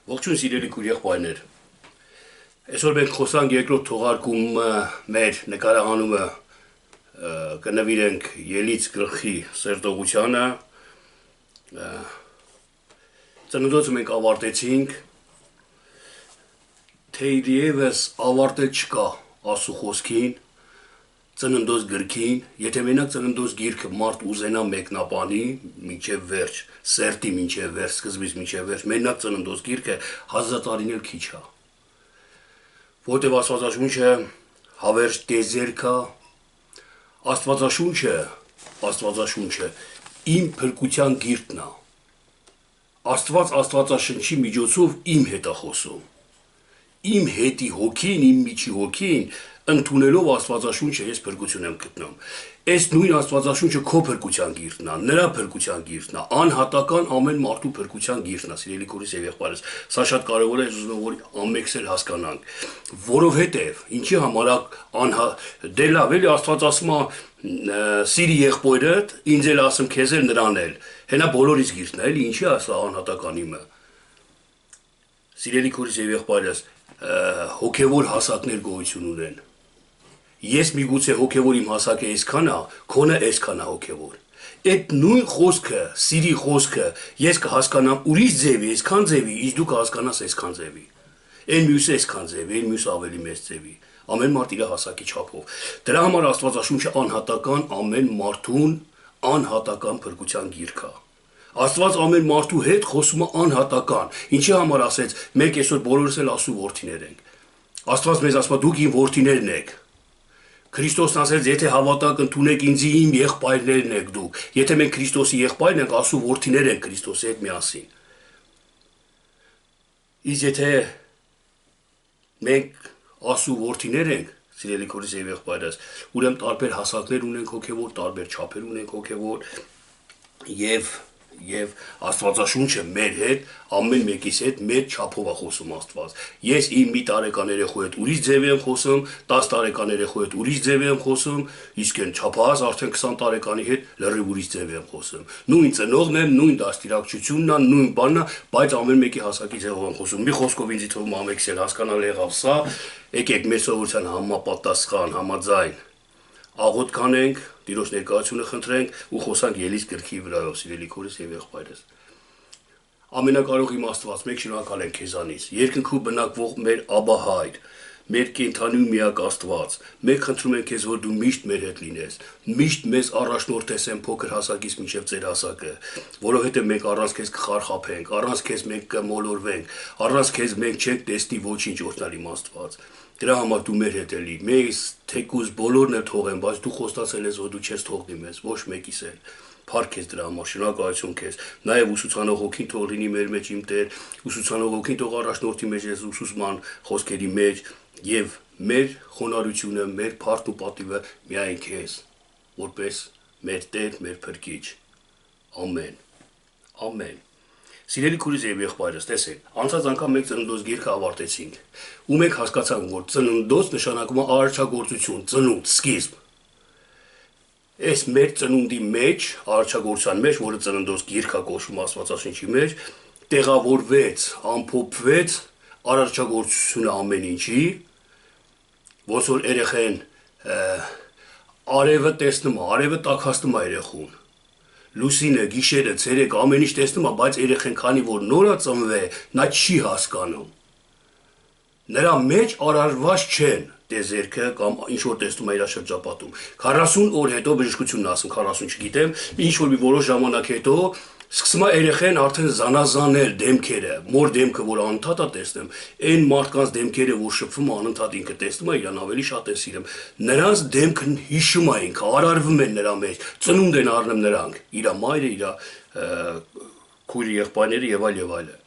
Ողջույն սիրելի քույրեղբայրներ։ Այսօր մենք խոսանք երկրորդ թողարկումը մեր նկարահանումը կնվիրենք Ելից գլխի սերտողությանը։ Ծննդոցը մենք ավարտեցինք, թեյրիևս ավարտել չկա Աստծո խոսքին, ծննդոց գրքին, եթե մենակ ծննդոց գիրքը մարդ ուզենա մեկնաբանի մինչև վերջ, սերտի մինչև վերջ, սկզբից մինչև վերջ, մենակ ծննդոց գիրքը հազարատարին էլ քիչ է։ Որտեւ Աստվածաշունչը հավերժ տեզերք է, Աստվածաշունչը իմ փրկության գիրքն է։ Աստվածաշնչի միջոցով իմ հետ է խոսում։ Իմ հետի հոգին, իմ միջի հոգին ընդունելով Աստվածաշունչը ես փրկություն եմ գտնում։ Այս նույն Աստվածաշունչը քո փրկության գիրքն է, նրա փրկության գիրքն է, անհատական ամեն մարդու փրկության գիրքն է, սիրելի քուրիս եւ եղբայրս։ Սա շատ կարեւոր է, ուզում եմ որ ամենքս էլ հասկանանք, որովհետեւ ինչի համար դե լավ էլի Աստված ասում է սիրի եղբայրդ, ինձ էլ ասում քեզ էլ նրան էլ։ Հենա բոլորիս գիրքն է, էլի ինչի է սա անհատական իմը։ Սիրելի քուրիս եւ եղբայրս, հոգեվոր հասակներ գոյություն ունեն։ Ես միգուցե հոգեվոր իմ հասակը այսքան է, քոնը այսքան է հոգեվոր։ Այդ նույն խոսքը, սիրի խոսքը, ես կհասկանամ ուրիշ ձևի, այսքան ձևի, իսկ դու կհասկանաս այսքան ձևի։ Այն մյուսը այսքան ձևի, այն մյուսը ավելի մեծ ձևի։ Ամեն մարդ իր հասակի չափով։ Դրա համար Աստվածաշունչը անհատական ամեն մարդուն անհատական փրկության գիրք է։ Աստված ամեն մարդու հետ խոսում է անհատական։ Ինչի համար ասեց, մենք այսօր բոլորս էլ Աստծո որդիներ ենք։ Աստված մեզ ասում է դուք իմ որդիներն եք։ Քրիստոսն ասեց, եթե հավատակ ընդունեք ինձ իմ եղբայրներն եք դուք։ Եթե մենք Քրիստոսի եղբայրն ենք, Աստծո որդիներ ենք Քրիստոսի հետ միասին։ Իսկ եթե մենք Աստծո որդիներ ենք, սիրելի քուրիս եւ եղբայրս, ուրեմն տարբեր հասակներ ունենք հոգեվոր, տարբեր չափեր ունենք հոգեվոր եւ Աստվածաշունչը մեր հետ, ամեն մեկիս հետ մեր չափով է խոսում Աստված։ Ես իմ մի տարեկան երեխու հետ ուրիշ ձև եմ խոսում, 10 տարեկան երեխու հետ ուրիշ ձև եմ խոսում, իսկ այն չափահաս արդեն 20 տարեկանի հետ լրիվ ուրիշ ձև եմ խոսում։ Նույն ծնողն եմ, նույն դաստիարակչությունն է, նույն բանն է, բայց ամեն մեկի հասակի ձևով եմ խոսում։ Մի խոսքով ինձ թվում ամենքս էլ հասկանալ եղավ սա, եկեք մեր սովորության համապատասխան, համաձայն աղոթք կանենք, Տիրոջ ներկայությունը խնդրենք ու խոսանք Ելից գրքի վրայով, սիրելի քուրիս եւ եղբայրս։ Ամենակարող իմ Աստված, մենք շնորհակալ ենք քեզանից։ Երկնքում բնակվող մեր Աբա Հայր, մեր կենթանի ու միակ Աստված, մենք խնդրում ենք քեզ, որ դու միշտ մեր հետ լինես, միշտ մեզ առաջնորդես այն փոքր հասակից մինչև ծեր հասակը, որովհետև մենք առանց քեզ կխարխափենք, առանց քեզ մենք կմոլորվենք, առանց քեզ մենք չենք տեսնի ոչինչ, օրհնալ իմ Աստված։ Դրա համար դու մեր հետ էլի, մեզ թեկուզ բոլորն էլ թողեն, բայց դու խոստացել ես, որ դու չես թողնի մեզ, ոչ մեկիս էլ։ Փառք քեզ դրա համար, շնորհակալություն քեզ։ Նաև ուսուցանող հոգին թող լինի մեր մեջ իմ Տեր, ուսուցանող հոգին թող առաջնորդի մեջ ես ուսուցման խոսքերի մեջ եւ մեր խոնարհությունը, մեր փառք ու պատիվը միայն քեզ, որպես մեր Տեր, մեր Փրկիչ։ Ամեն։ Ամեն։ Սիրելի քուրիս եւ եղբայրս, տեսեք, անցած անգամ մենք ծննդոց գիրքը ավարտեցինք, ու մենք հասկացանք, որ ծննդոց նշանակում է արարչագործություն, ծնունդ, սկիզբ։ Այս մեր ծնունդի մեջ, արարչագործության մեջ, որը ծննդոց գիրք է կոչվում Աստվածաշնչի մեջ, տեղավորվեց, ամփոփվեց արարչագործությունը ամեն ինչի, ոնց որ երեխեն արևը տեսնում է, արևը տաքացնում է երեխուն։ Լուսինը, գիշերը, ցերեկ ամեն ինչ տեսնում է, բայց երեխեն քանի որ նոր է ծնվել, նա չի հասկանում։ Նրա մեջ արարված չեն տեզերքը կամ ինչ որ տեսնում է իր շրջապատում։ 40 օր հետո բժշկությունն ասում, 40 չգիտեմ, ինչ որ մի որոշ ժամանակ հետո սկսում է երեխեն արդեն զանազանել դեմքերը, մոր դեմքը, որ անընդհատ է տեսնում, այն մարդկանց դեմքերը, որ շփվում է անընդհատ ինքը տեսնում է, իրան ավելի շատ է սիրում։ Նրանց դեմքն հիշում է ինքը, արարվում են նրա մեջ, ծնունդ են առնում նրանք, իր մայրը, իր քույր եղբայրները եւ այլը։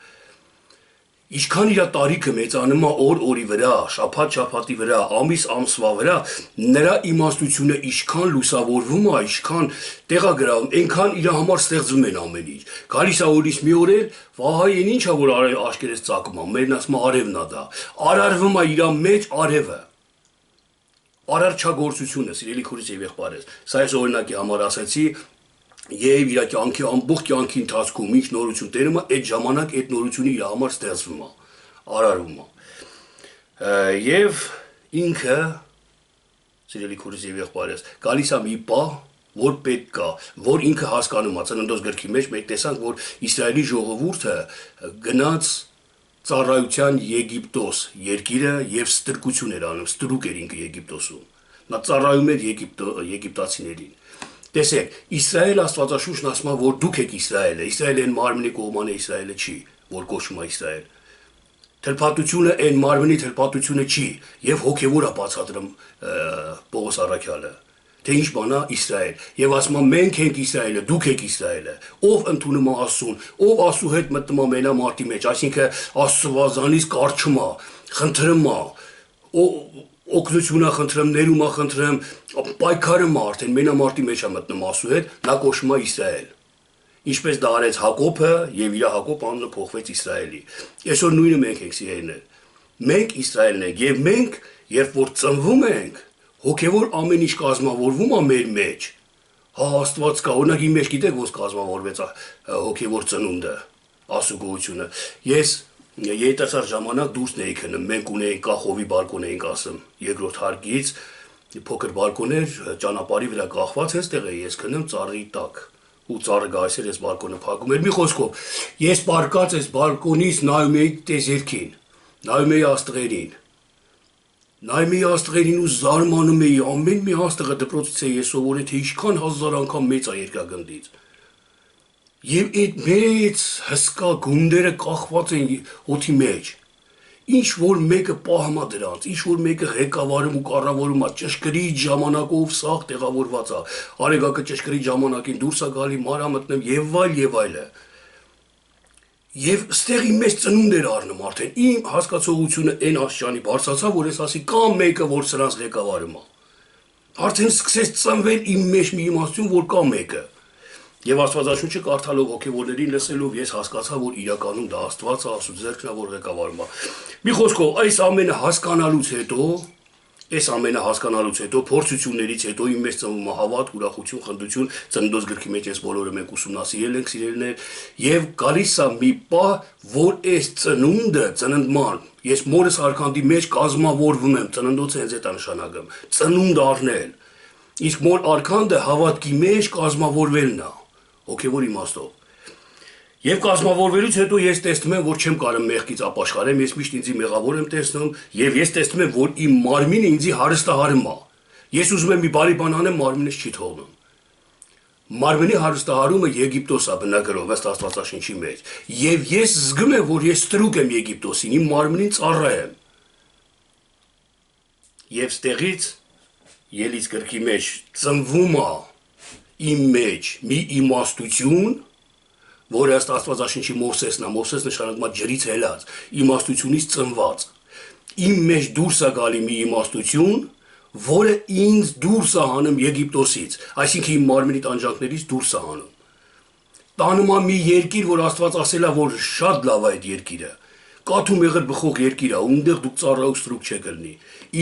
Ինչքան իր տարիքը մեծանում է օր-օրի վրա, շաբաթ-շաբաթի վրա, ամիս-ամսվա վրա, նրա իմաստությունը ինչքան լուսավորվում է, ինչքան տեղագրավում, այնքան իր համար ստեղծվում են ամեն ինչ։ Գալիս է օրից մի օր էլ, վահայ են ինչա որ աշկերես ծակում է, մերն ասում է արևն է դա։ Արարվում է իր մեջ արևը։ Արարչագործությունը, սիրելի քուրիս եւ եղբայրս, սա այս օրինակի համար ասեցի, Եվ իր կյանքի ամբողջ կյանքի ընթացքում ինչ նորություն տերում է, այդ ժամանակ այդ նորությունը իր համար ստեղծվում է, արարվում է։ Եվ ինքը, սիրելի քուրս եւ եղբայրս, գալիս է մի պահ, որ պետք է, որ ինքը հասկանում է, Ծննդոց գրքի մեջ մենք տեսանք, որ Իսրայելի ժողովուրդը գնաց ծառայության Եգիպտոս երկիրը եւ ստրկություն էր անում, ստրուկ էր ինքը Եգիպտոսում։ Նա ծառայում էր եգիպտացիներին։ Տեսեք, Իսրայել Աստվածաշունչն ասում է, որ դուք եք Իսրայելը, Իսրայելը այն մարմնի կողմանը Իսրայելը չի, որ կոչվում է Իսրայել։ Թլփատությունը այն մարմնի թլփատությունը չի, եւ հոգեվոր է բացատրում Պողոս առաքյալը, թե ինչ բան է Իսրայել, եւ ասում է մենք ենք Իսրայելը, դուք եք Իսրայելը, ով ընդունում է Աստծուն, ով Աստծու հետ մտնում է մենամարտի մեջ, այսինքն Աստվածանից կարճում է, խնդրում է, օգնություն է խնդրում, ներում է խնդրում, պայքարում է արդեն մենամարտի մեջ է մտնում Աստծու հետ, նա կոչվում է Իսրայել։ Ինչպես դա արեց Հակոբը եւ իր Հակոբ անունը փոխվեց Իսրայելի։ Այսօր նույնը մենք ենք սիրելիներ։ Մենք Իսրայելն ենք եւ մենք, երբ որ ծնվում ենք, հոգեվոր ամեն ինչ կազմավորվում է մեր մեջ։ Հա Աստված կա, օրինակ իմ մեջ գիտեք ոնց կազմավորվեց հոգեվոր ծնունդը, Աստծո գոհությունը։ Ես երիտասարդ ժամանակ դուրս էի քնում, մենք ունեինք կախովի բալկոն էինք ասում, երկրորդ հարկից փոքր բալկոն էր, ճանապարհի վրա կախված էստեղ էի ես քնում ծառի տակ։ Ու ծառը գալիս էր այս բալկոնը փակում էր։ Մի խոսքով, ես պարկած այս բալկոնից նայում էի տեզերքին, նայում էի աստղերին։ Նայում էի աստղերին ու զարմանում էի, ամեն մի աստղը դպրոցից էի ես սովորել, թե ինչքան հազար անգամ մեծ է երկրագնդից։ Եվ այդ մեծ հսկա գունդերը կախված են օդի մեջ։ Ինչ որ մեկը պահում է դրանց, ինչ որ մեկը ղեկավարում ու կառավարում է, ճշգրիտ ժամանակով սաղ տեղավորված է, արեգակը ճշգրիտ ժամանակին դուրս է գալի, մանր է մտնում եւ այլը։ Եվ ստեղ իմ մեջ ծնունդ էր առնում արդեն, իմ հասկացողությունը այն աստիճանի բարձրացավ, որ ես ասի կա մեկը, որ սրանց ղեկավարում է։ Արդեն սկսեց ծնվել իմ մեջ մի իմաստություն, որ կա մեկը։ Եվ Աստվածաշունչը կարդալով հոգևորներին լսելով ես հասկացա, որ իրականում դա Աստված է, Աստծո ձեռքն է, որ ղեկավարում է։ Մի խոսքով, այս ամենը հասկանալուց հետո, փորձություններից հետո իմ մեջ ծնվում է հավատ, ուրախություն, խնդություն, Ծննդոց գրքի մեջ ես բոլորը մենք ուսումնասիրել ենք, սիրելիներ, եւ գալիս է մի պահ, որ այս ծնունդը, ծննդման, ես մորս արքանդի մեջ կազմավորվում եմ, ծննդոցը հենց այդ է նշանակում, ծնունդ առնել։ Իսկ մոր արքանդը հավատքի մեջ կազմավորվելն է, հոգևոր իմաստով։ Եվ կազմավորվելուց հետո ես տեսնում եմ, որ չեմ կարող մեղքից ապաշխարեմ, ես միշտ ինձի մեղավոր եմ տեսնում, եւ ես տեսնում եմ, որ իմ մարմինը ինձի հարստահարում է։ Ես ուզում եմ մի բարի բան անեմ, մարմինս չի թողնում։ Մարմինի հարստահարումը Եգիպտոս է բնագրով, ըստ Աստվածաշնչի մեջ։ Եվ ես զգում եմ, որ ես ստրուկ եմ Եգիպտոսին, իմ մարմինին ծառա եմ։ Եվ ստեղից Ելից գրքի մեջ ծնվում է իմ մեջ մի իմաստություն, որը ըստ Աստվածաշնչի Մովսեսն է, Մովսես նշանակում է ջրից հելած, իմաստությունից ծնված։ Իմ մեջ դուրս է գալի մի իմաստություն, որը ինձ դուրս է հանում Եգիպտոսից, այսինքն իմ մարմնի տանջանքներից դուրս է հանում։ Տանում է մի երկիր, որ Աստված ասել է, որ շատ լավ է այդ երկիրը։ Կաթու մեղր բխող երկիր է, ունդեղ դուք ծառայող ստրուկ չեք լինի։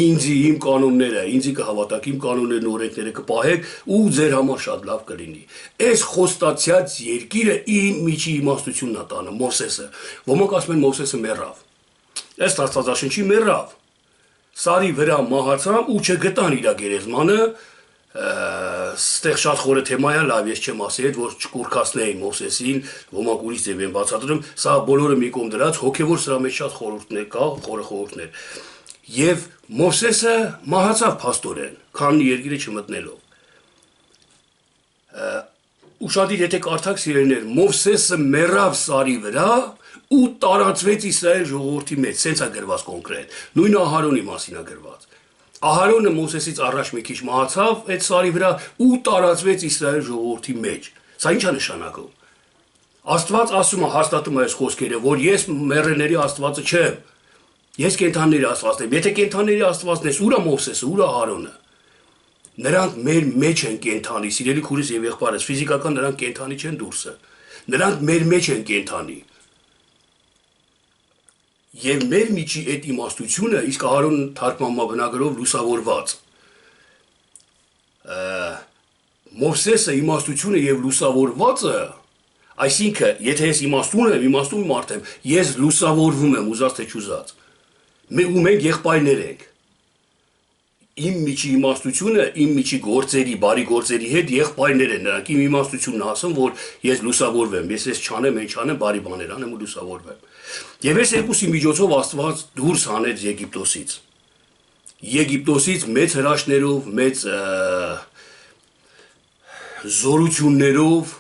Ինձի իմ կանոնները, ինձի կհավատաք, իմ կանոններն ու օրենքները կպահեք ու ձեր համար շատ լավ կլինի։ Այս խոստացած երկիրը իմ միջի իմաստությունն է տանը, Մովսեսը։ Ոմանք ասում են Մովսեսը մեռավ։ Ըստ Աստվածաշնչի մեռավ։ Սարի վրա մահացավ ու չգտան իր գերեզմանը, ստեղ շատ խորը թեմա է, լավ ես չեմ ասի, որ չկուրքացնեին Մովսեսին, ոմանք ուրիշ ձև են բացատրում, սա բոլորը մի կողմ դրած, հոգևոր սրա մեջ շատ խորհուրդներ կա, խորը խորհուրդներ։ Եվ Մովսեսը մահացավ փաստորեն, քանի երկիրը չմտնելով։ Ուշադիր եթե կարդաք սիրելիներ, Մովսեսը մեռավ սարի վրա ու տարածվեց Իսրայել ժողովրդի մեջ, սենց է գրված կոնկրետ, նույն Ահարոնի մասին է գրված։ Ահարոնը Մովսեսից առաջ մի քիչ մահացավ այդ սարի վրա ու տարածվեց Իսրայել ժողովրդի մեջ։ Սա ինչ է նշանակում։ Աստված ասում է, հաստատում է այս խոսքերը, որ ես մեռելների Աստվածը չեմ։ Ես կենդանների Աստվածն եմ։ Եթե կենդանների Աստվածն ես, ուր է Մովսեսը, ուր է Ահարոնը։ Նրանք մեր մեջ են կենդանի, սիրելի քուրս եւ եղբայրս, ֆիզիկական նրանք կենդանի չեն դուրսը։ Նրանք մեր մեջ են կենդանի։ Եվ մեր միջի այդ իմաստությունը, իսկ Ահարոն թարգմանմա բնագրով լուսավորված, Մովսեսը իմաստությունը եւ լուսավորվածը, այսինքն, եթե ես իմաստուն մարդ եմ, ես լուսավորվում եմ, ուզած թե չուզած։ Մենք եղբայրներ ենք։ Իմ միջի իմաստությունը, իմ միջի գործերի, բարի գործերի հետ եղբայրներ են նրանք։ Իմ իմաստությունն ասում, որ ես լուսավորվեմ, ես չանեմ, չանեմ, բարի բաներ անեմ ու լուսավորվեմ։ Եվ այս երկուսի միջոցով Աստված դուրս հանեց Եգիպտոսից։ Եգիպտոսից մեծ հրաշքներով, մեծ զորություններով,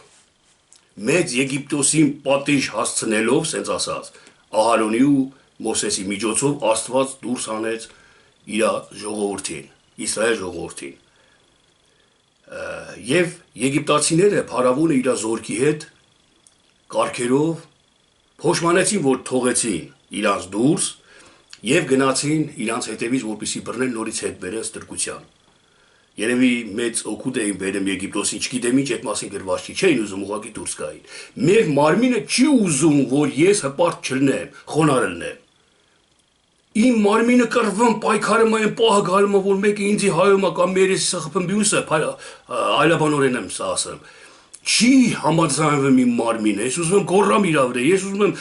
մեծ Եգիպտոսին պատիժ հասցնելով, սենց ասած, Ահարոնի ու Մովսեսի միջոցով Աստված դուրս հանեց իր ժողովրդին, Իսրայել ժողովրդին։ Եվ եգիպտացիները փարավոնը իր զորքի հետ կարգերով փոշմանեցին, որ թողեցին իրանց դուրս եւ գնացին իրանց հետևից, որպեսզի բռնեն նորից հետ բերեն ստրկության։ Երևի մեծ օգուտ էին բերում Եգիպտոսին, չգիտեմ ինչ այդ մասին գրված չի, չէին ուզում ուղղակի դուրս գային։ Մեր մարմինը չի ուզում, որ ես հպարտ չլնեմ, խոնարհ լնեմ։ Իմ մարմինը կռվում, պայքարում այն պահը գալու, որ մեկը ինձի հայում է կամ երեսը խփում բյուսը, այլաբանորեն եմ սա ասեմ։ Չի համաձայնվում իմ մարմինը, ես ուզում եմ գոռամ իր վրա, ես ուզում եմ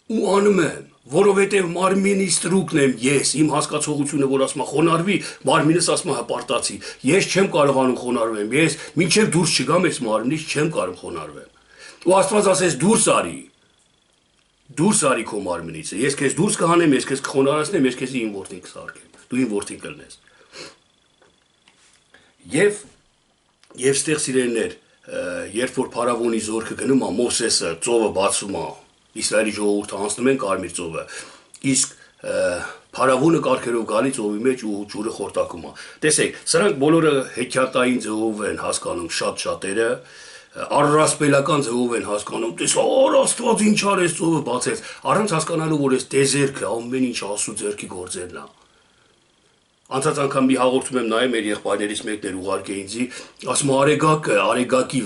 ու անում եմ, որովհետև մարմինի ստրուկն եմ ես, իմ հասկացողությունը, որ ասում է խոնարհվի, մարմինս ասում է հպարտացի։ Ես չեմ կարողանում խոնարհվեմ, ես մինչև դուրս չգամ այս մարմնից չեմ կարող խոնարհվել։ Ու Աստված ասեց դուրս արի։ Դուրս արի քո մարմնից, ես քեզ դուրս կհանեմ, ես քեզ կխոնարհացնեմ, ես քեզ իմ որդին կսարքեմ, դու իմ որդին կլնես։ Եվ ստեղ սիրելիներ, երբ որ փարավոնի զորքը գնում է, Մովսեսը ծովը բացում է, Իսրայելի ժողովուրդը անցնում են Կարմիր ծովը, իսկ փարավոնը կարգերով գալի ծովի մեջ ու ջուրը խորտակում է։ Տեսեք, սրանք բոլորը հեքիաթային ձևով են հասկանում շատերը, առասպելական ձևով են հասկանում, տես Աստված ինչ արեց ծովը բացեց, առանց հասկանալու, որ այս տեզերքը ամեն ինչ Աստծո ձեռքի գործերն է։ Անցած անգամ մի հաղորդում եմ նայում, մեր եղբայրներից մեկն էր ուղարկել ինձի, ասում արեգակի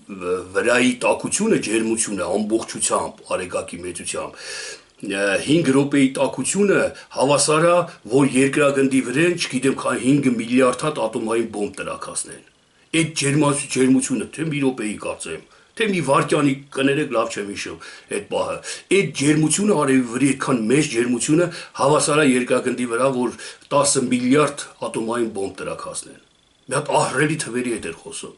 վրայի տաքությունը, ջերմությունը, ամբողջությամբ, արեգակի մեծությամբ, 5 րոպեի տաքությունը հավասար է, որ երկրագնդի վրան, չգիտեմ, 5 միլիարդ հատ ատոմային բոմբ տրաքասնեն։ Այդ ջերմությունը, թե մի րոպեի կարծեմ, թե մի վայրկյանի կներեք, լավ չեմ հիշում այդ պահը։ Այդ ջերմությունը արևի վրի այդքան մեծ ջերմությունը հավասար է երկրագնդի վրա, որ 10 միլիարդ ատոմային բոմբ տրաքասնեն։ Մի հատ ահռելի թվերի հետ էր խոսում։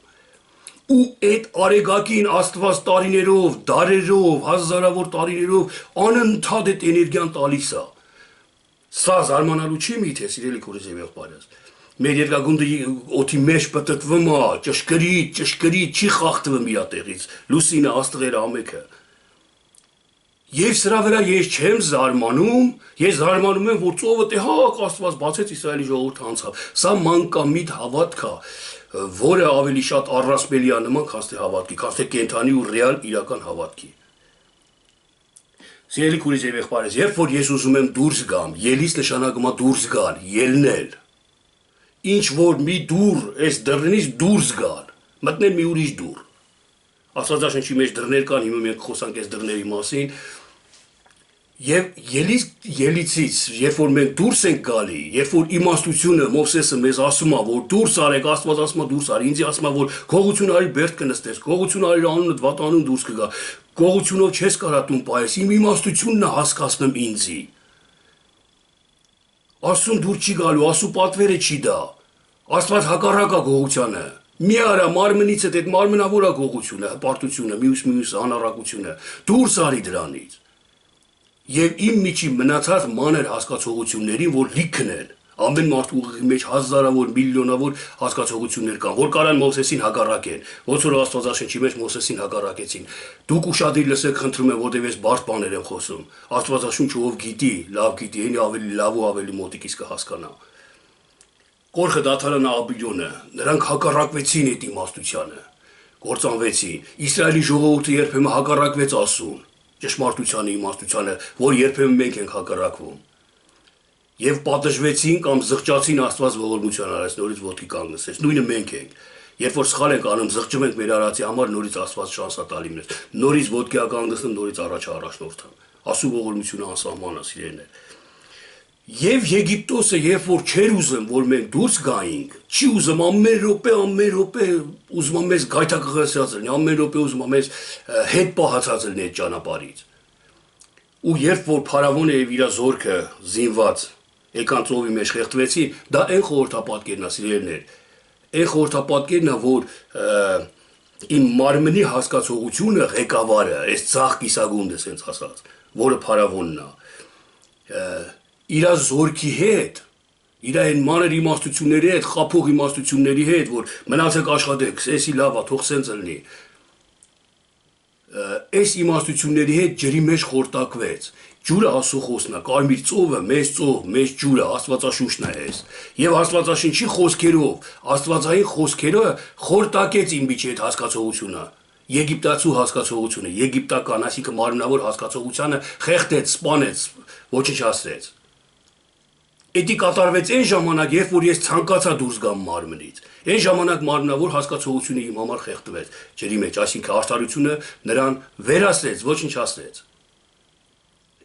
Ու այդ արեգակին Աստված տարիներով, դարերով, հազարավոր տարիներով անընդհատ այդ էներգիան տալիս է։ Սա զարմանալու չի միթե, սիրելի քուրս եւ եղբայրս։ Մեր երկրագունդը օդի մեջ պտտվում է, ճշգրիտ, չի խախտվում իր տեղից, լուսինը, աստղերը, ամենը։ Եվ սրա վրա ես չեմ զարմանում, ես զարմանում եմ, որ ծովը թե հակ Աստված բացեց Իսրայելի ժողովուրդը անցավ։ Սա մանկամիտ հավատք է, որը ավելի շատ առասպելի է նման, քան թե հավատքի, քան թե կենդանի ու ռեալ իրական հավատքի։ Սիրելի քուրս եւ եղբայրս, երբ որ ես ուզում եմ դուրս գամ, ելից նշանակում է դուրս գալ, ելնել։ Ինչ որ մի դուր, այս դռնից դուրս գալ, մտնել մի ուրիշ դուր։ Աստվածաշնչի մեջ դռներ կան, հիմա մենք խոսանք այս դռների մասին։ Եվ ելիցից, երբ որ մենք դուրս ենք գալի, երբ որ իմաստությունը Մովսեսը մեզ ասում է, որ դուրս արեք, Աստված ասում է դուրս արի, ինձ ասում է, որ գողություն արի բերդ կնստես, գողություն արի անունդ վատանուն դուրս կգա, գողությունով չես կարա տուն պայես, իմ իմաստությունն է հասկացնում ինձի։ Աստուն դուր չի գալու, Աստու պատվերը չի դա։ Աստված հակառակ է գողությանը։ Մի արա մարմնից այդ մարմնավոր է գողությունը, հպարտությունը, մյուս անառակությունը։ Դուրս արի դրանից։ Եվ իմ միջի մնացած մանր հասկացողություններին, որ լիքն են, ամեն մարդու ուղեղի մեջ հազարավոր, միլիոնավոր հասկացողություններ կան, որ կարան Մովսեսին հակառակեն, ոնց որ Աստվածաշնչի մեջ Մովսեսին հակառակեցին։ Դուք ուշադիր լսեք, խնդրում եմ, որտեղ ես բարդ բաներ եմ խոսում։ Աստվածաշունչը ով գիտի, լավ գիտի, այն ավելի լավ ու ավելի մոտիկից կհասկանա։ Կորխը դաթարան Աբիլոնը, նրանք հակառակվեցին այդ իմաստությանը, կործանվեցին։ Իսրայելի ժողովուրդը երբեմն հակառակվեց Աստծուն, ճշմարտությանը, իմաստությանը, որ երբեմն մենք ենք հակառակվում։ Եվ պատժվեցին կամ զղջացին Աստված ողորմության արած, նորից ոտքի կանգնեցեց։ Նույնը մենք ենք։ Երբ որ սխալ ենք անում, զղջում ենք մեր արածի համար, նորից Աստված շանս է տալի մեզ։ Նորից ոտքի կանգնեցնում, նորից առաջ առաջնորդում։ Աստծո ողորմությունը անսահման է, սիրելիներ։ Եվ Եգիպտոսը, երբ որ չէր ուզում, որ մենք դուրս գայինք, չի ուզում ամեն րոպե ուզում մեզ գայթակղեցած լինի, ամեն րոպե ուզում մեզ հետ պահացած լինի այդ ճանապարհից։ Ու երբ որ Փարավոնը եւ իր զորքը զինված եկան ծովի մեջ խեղդվեցին, դա այն խորհրդապատկերն է, սիրելիներ, այն խորհրդապատկերն է, որ իմ մարմնի հասկացողությունը ղեկավարը, այս ցախ կիսագունդը, ասենց ասած, որը Փարավոնն է, իր զորքի հետ, իր այն մանր իմաստությունների հետ, խափող իմաստությունների հետ, որ մնացեք աշխատեք, էսի լավ է, թող սենց լինի։ Այս իմաստությունների հետ ջրի մեջ խորտակվեց։ Ջուրը Աստծո խոսքն է, կարմիր ծովը, մեծ ջուրը, Աստվածաշունչն է այս։ Եվ Աստվածաշնչի խոսքերով, Աստվածային խոսքերը խորտակեց իմ միջի այդ հասկացողությունը, եգիպտացու հասկացողությունը, եգիպտական, այսինքն մարմնավոր հասկացողությանը խեղդեց, սպանեց, ոչնչացրեց։ Էդի կատարվեց այն ժամանակ, երբ որ ես ցանկացա դուրս գամ մարմնից։ Այն ժամանակ մարմնավոր հասկացողությունը իմ համար խեղդվեց ջրի մեջ, այսինքն արդարությունը նրան վերացրեց, ոչնչացրեց։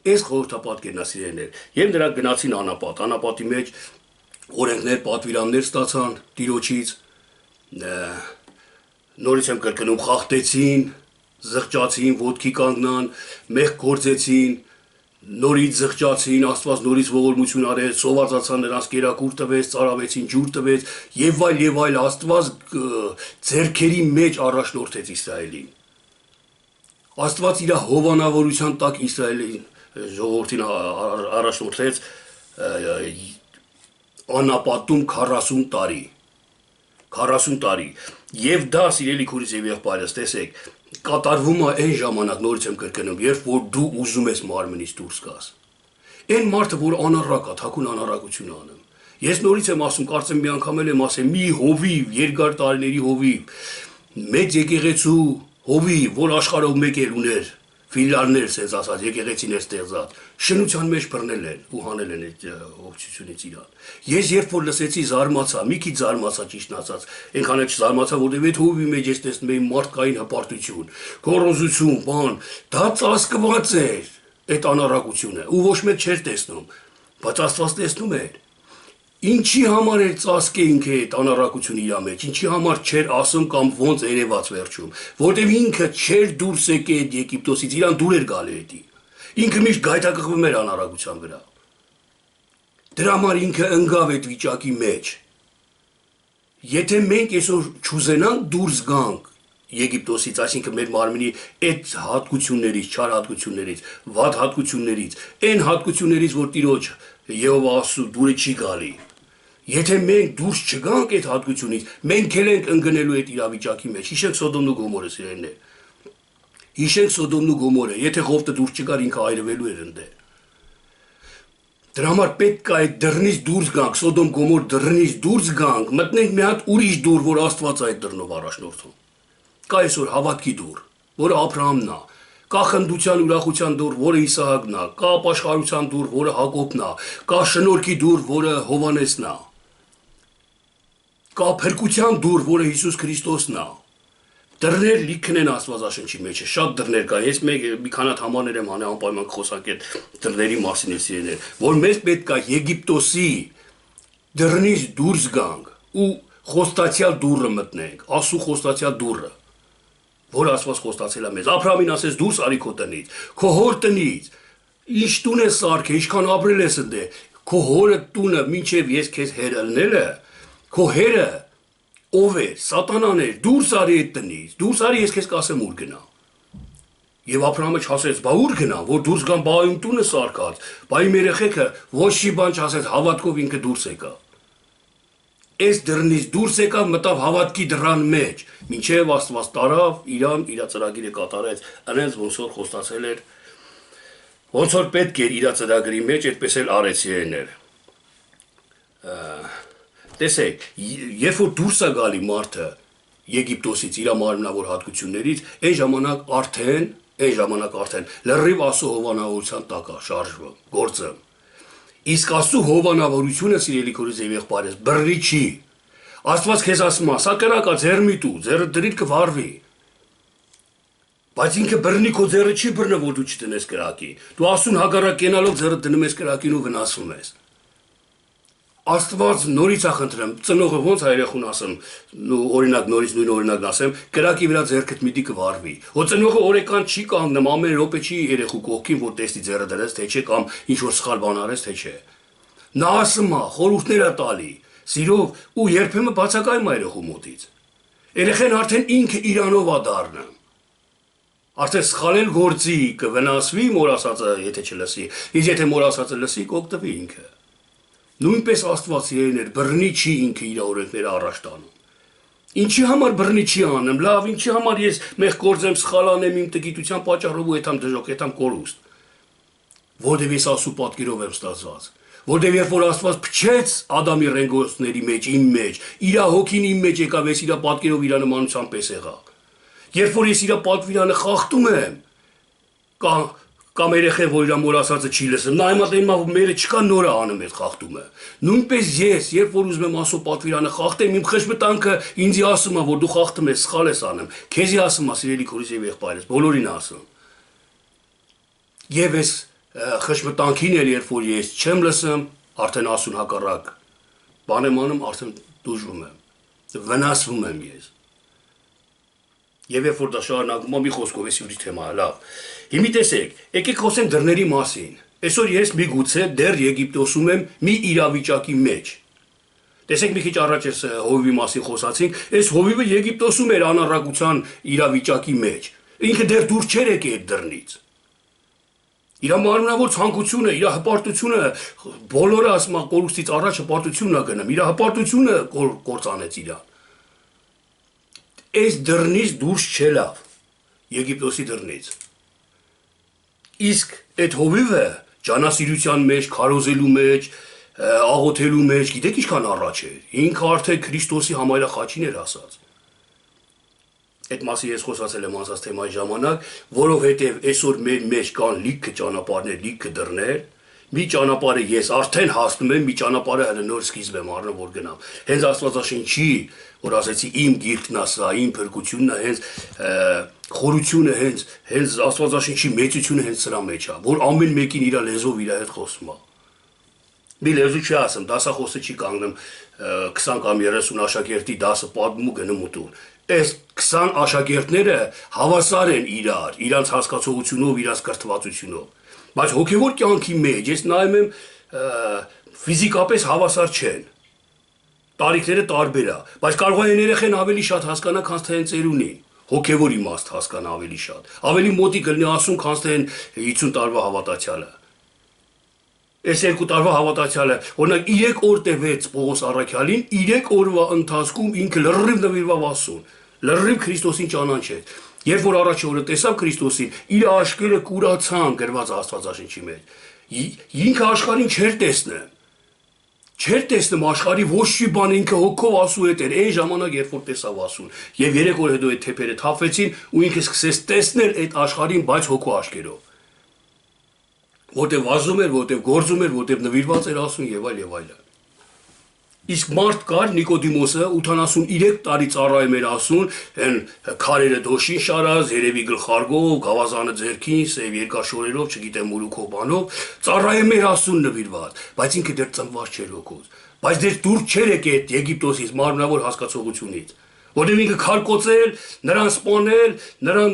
Այս խորհրդապատկերն է, սիրելիներ, եւ նրանք գնացին անապատ։ Անապատի մեջ օրենքներ, պատվիրաններ ստացան Տիրոջից, նորից եմ կրկնում, խախտեցին, զղջացին, ոտքի կանգնան, մեղք գործեցին, նորից զղջացին, Աստված նորից ողորմություն արեց, սովածացան, նրանց կերակուր տվեց, ծարավեցին, ջուր տվեց, եւ այլ, Աստված ձեռքերի մեջ առաջնորդեց Իսրայելին։ Աստված իր հովանավորության տակ Իսրայելին ժողովրդին առաջնորդեց անապատում 40 տարի։ 40 տարի։ Եվ դա, սիրելի քուրից եւ եղբայրս, տեսեք, կատարվում է այն ժամանակ, նորից եմ կրկնում, երբ որ դու ուզում ես մարմնից դուրս գաս։ Այն մարդը, որ անառակ է, թաքուն անառակություն անում։ Ես նորից եմ ասում, կարծեմ մի անգամ եմ ասել, մի հովիվ, երկար տարիների հովիվ, մեծ եկեղեցու հովիվ, որ աշխարհով մեկ էլ ուներ, ֆիլիալներ, ասած ասած, եկեղեցիներ ստեղծած, շնության մեջ բռնել են ու հանել են այդ ողջությունից իրան։ Ես երբ որ լսեցի, զարմացա, մի քիչ զարմացա, ճիշտն ասած, այնքան էլ չզարմացա, որտեղ այդ հովի մեջ ես տեսնում էի մարդկային հպարտություն, գոռոզություն, բան, դա ծածկված էր այդ անառակությունը, ու ոչ մեկ չէր տեսնում, բայց Աստված տեսնում էր։ Ինչի համար էր ծածկեինք այդ անառակությունը իր մեջ, ինչի համար չէր ասում կամ ոնց երևաց վերջում, որտեղ ինքը չէր դուրս եկել այդ Եգիպտոսից, իրան դուր էր գալի էդի։ Ինքը միշտ գայթակղվում էր անառակության վրա։ Դրա համար ինքը ընկավ այդ վիճակի մեջ։ Եթե մենք այսօր չուզենանք դուրս գանք Եգիպտոսից, այսինքն մեր մարմնի այդ հատկություններից, չար հատկություններից, վատ հատկություններից, այն հատկություններից, որ Տիրոջ Եհովա Աստծո դուրը չի գալի։ Եթե մենք դուրս չգանք այդ հատկությունից, մենք էլ ենք ընկնելու այդ իրավիճակի մեջ։ Հիշենք Սոդոմն ու Գոմորը, սիրելիներ։ Հիշենք Սոդոմն ու Գոմորը, եթե Ղովտը դուրս չգար, ինքը այրվելու էր ընդ։ Դրա համար պետք է այդ դռնից դուրս գանք, Սոդոմ Գոմոր դռնից դուրս գանք, մտնենք մի հատ ուրիշ դուր, որ Աստված այդ դռնով առաջնորդում։ Կա այսօր հավատքի դուր, որը Աբրահամն է, կա խնդության ուրախության դուր, որը Իսահակն է, կա ապաշխարության դուր, որը Հակոբն է, կա շնորհքի դուր, որը Հովհաննեսն է, կա փրկության դուր, որը Հիսուս Քրիստոսն է։ Դռներ լիքն են Աստվածաշնչի մեջ, շատ դռներ կա։ Ես մի քանատ համարներ եմ հանի անպայման խոսակ այդ դռների մասին էսիներ, որ մեզ պետք է Եգիպտոսի դռնից դուրս գանք ու խոստացյալ դուռը մտնենք, Աստծո խոստացյալ դուռը, որ Աստված խոստացել է մեզ։ Աբրահամին ասեց դուրս արի քո տնից, քո հոր տնից, ինչ տուն ես սարքել, ինչքան ապրել ես ընդ, քո հորը տունը, մինչև ես քեզ հեր ելնելը, քո հերը ով է, սատանան էր, դուրս արի այդ տնից, դուրս արի, ես քեզ կասեմ ուր գնա։ Եվ Աբրահամը չասեց, բա ուր գնա, որ դուրս գան, բա իմ տունը սարքած, բա իմ երեխեքը ոչ մի բան չասեց, հավատքով ինքը դուրս եկա։ Այս դռնից դուրս եկավ, մտավ հավատքի դռան մեջ, մինչև Աստված տարավ, իրան իր ծրագիրը կատարեց, այնպես ոնց որ խոստացել էր, ոնց որ պետք էր իր ծրագրի մեջ, այդպես էլ արեց իրեներ։ Տեսեք, երբ որ դուրս է գալի մարդը Եգիպտոսից իր մարմնավոր հատկություններից, այն ժամանակ արդեն լրիվ Աստծո հովանավորության տակ է շարժվում, գործը։ Իսկ Աստծո հովանավորությունը, սիրելի քուրից եւ եղբայրս, բռնի չի։ Աստված քեզ ասում է, սա կրակա ձեռ մի տու, ձեռը դրիտ կվարվի։ Բայց ինքը բռնի քո ձեռը չի բռնը, որ դու չտնես կրակի։ Դու Աստծուն հակառակ կենալով ձեռը դնում ես կրակին ու վնասում ես։ Աստված նորից ախնդրեմ, ծնողը ոնց երեխուն ասեմ, օրինակ նորից նույն օրինակն ասեմ, կրակի վրա ձեռքդ միտի կվարվի։ Ո ծնողը օրեկան չի կանգնում, ամեն րոպե չի երեխու կողքին, որ տեսնի ձեռը դրես, թե չէ կամ ինչ որ սխալ բան արես, թե չէ։ Նա ասում է, խորհուրդներ է տալի, սիրով ու երբեմն բացակայում է երեխու մոտից։ Երեխան արդեն ինքը իրանով է դառնում։ Արդեն սխալել գործի կվնասվի մոր ասածը, եթե չլսի, իսկ եթե մոր ասածը լսի, կօգտվի ինքը։ Նույնպես Աստված իրեներ բռնի չի ինքը իր օրենքները առաջ տանում։ Ինչի համար բռնի չի անում, լավ, ինչի համար ես մեղ գործեմ, սխալ անեմ իմ տգիտության պատճառով ու այդամ դժոխք, այդամ կորուստ։ Որտեւ ես Աստծո պատկերով եմ ստացված։ Որտեւ երբ որ Աստված փչեց Ադամի ռենգոսների մեջ, իմ մեջ, իր հոգին իմ մեջ եկավ, ես իր պատկերով իր նմանությամբ պես եղա։ Երբ որ ես իր պատվիրանը խախտում եմ, կամ երեխեն, որ իր մոր ասածը չի լսում, նա հիմա դեմա մերը չկա նորը անում այդ խախտումը։ Նույնպես ես, երբ որ ուզում եմ Աստծո պատվիրանը խախտեմ, իմ խշմտանքը ինձ ասում է, որ դու խախտում ես, սխալ ես անում։ Քեզի ասում է, սիրելի քուրիս եւ եղբայրս, բոլորին ասում։ Եվ ես խշմտանքին էլ երբ որ ես չեմ լսում, արդեն ասուն հակառակ։ Բան եմ անում, արդեն դժվում եմ, վնասվում եմ ես։ Եվ երբ որ դա շարունակում եմ, մի խոսքով էս ուրիշ թեմա է, լավ։ Հիմա տեսեք, եկեք խոսենք դռների մասին։ Այսօր ես միգուցե դեռ Եգիպտոսում եմ մի իրավիճակի մեջ։ Տեսեք մի քիչ առաջ ես հովիվի մասին խոսացինք, այս հովիվը Եգիպտոսում էր անառակության իրավիճակի մեջ։ Ինքը դեռ դուրս չէր եկել այդ դռնից։ Իր մարմնավոր ցանկությունը, իր հպարտությունը, բոլորը ասում են կորուստից առաջ հպարտությունն է գնում, իր հպարտությունը կործանեց իրան։ Այս դռնից դուրս չելավ, Եգիպտոսի դռնից։ Իսկ այդ հովիվը ջանասիրության մեջ, քարոզելու մեջ, աղոթելու մեջ, գիտեք ինչքան առաջ էր։ Ինքը արդեն Քրիստոսի համարյա խաչին էր ասած։ Այդ մասի ես խոսացել եմ անցած թեմայի ժամանակ, որովհետև այսօր մեր մեջ կան լիքը ճանապարհներ, լիքը դռներ, մի ճանապարհը ես արդեն հասնում եմ, մի ճանապարհը հենց նոր սկիզբ եմ առնում, որ գնամ։ Հենց Աստվածաշնչի, որ ասեցի իմ գիրքն է սա, իմ փրկությունն է, հենց խորությունը հենց Աստվածաշնչի մեծությունը հենց սրա մեջ է, որ ամեն մեկին իր լեզվով իր հետ խոսում է։ Մի լեզու չի ասում, դասախոսը չի կանգնում 20 կամ 30 աշակերտի դասը պատմում ու գնում ուտում։ Այս 20 աշակերտները հավասար են իրար, իրանց հասկացողությունով, իրանց կրթվածությունով։ Բայց հոգևոր կյանքի մեջ ես նայում եմ ֆիզիկապես հավասար չեն։ Տարիքները տարբեր է, բայց կարող է երեխեն ավելի շատ հասկանա, քան թե ծերունին։ Հոգևոր իմաստ հասկանա ավելի շատ։ Ավելի մոտիկ կլինի ասում, քան թե 50 տարվա հավատացյալը։ Այս 2 տարվա հավատացյալը, օրինակ 3 օր տևեց Պողոս առաքյալին, 3 օրվա ընթացքում ինքը լրիվ նվիրվավ Աստծուն, լրիվ Քրիստոսին ճանաչեց։ Երբ որ առաջին օրը տեսավ Քրիստոսին, իր աչքերը կուրացան գրված Աստվածաշնչի մեջ։ Ինքը աշխարհին չէր տեսնում։ Չէր տեսնում աշխարհի ոչ մի բան, ինքը հոգով Աստծու հետ էր, այն ժամանակ երբ որ տեսավ Աստծուն։ Եվ 3 օր հետո այդ թեփերը թափվեցին ու ինքը սկսեց տեսնել այդ աշխարհին, բայց հոգու աչքերով։ Որտեվ վազում էր, որտեվ գործում էր, որտեվ նվիրված էր Աստծուն եւ այլ եւ այլն։ Իսկ մարդ կար Նիկոդիմոսը 83 տարի ծառայում էր Աստծուն, այն քարերը դոշին շարած, երևի գլխարկով, գավազանը ձեռքին, սև երկար շորերով, չգիտեմ մուրուքով բանով, ծառայում էր Աստծուն նվիրված, բայց ինքը դեռ ծնված չէր հոգոց։ Բայց դեռ դուրս չէր եկել այդ Եգիպտոսից մարմնավոր հասկացողությունից։ Որտեղ ինքը քարկոծել, նրան սպանել, նրան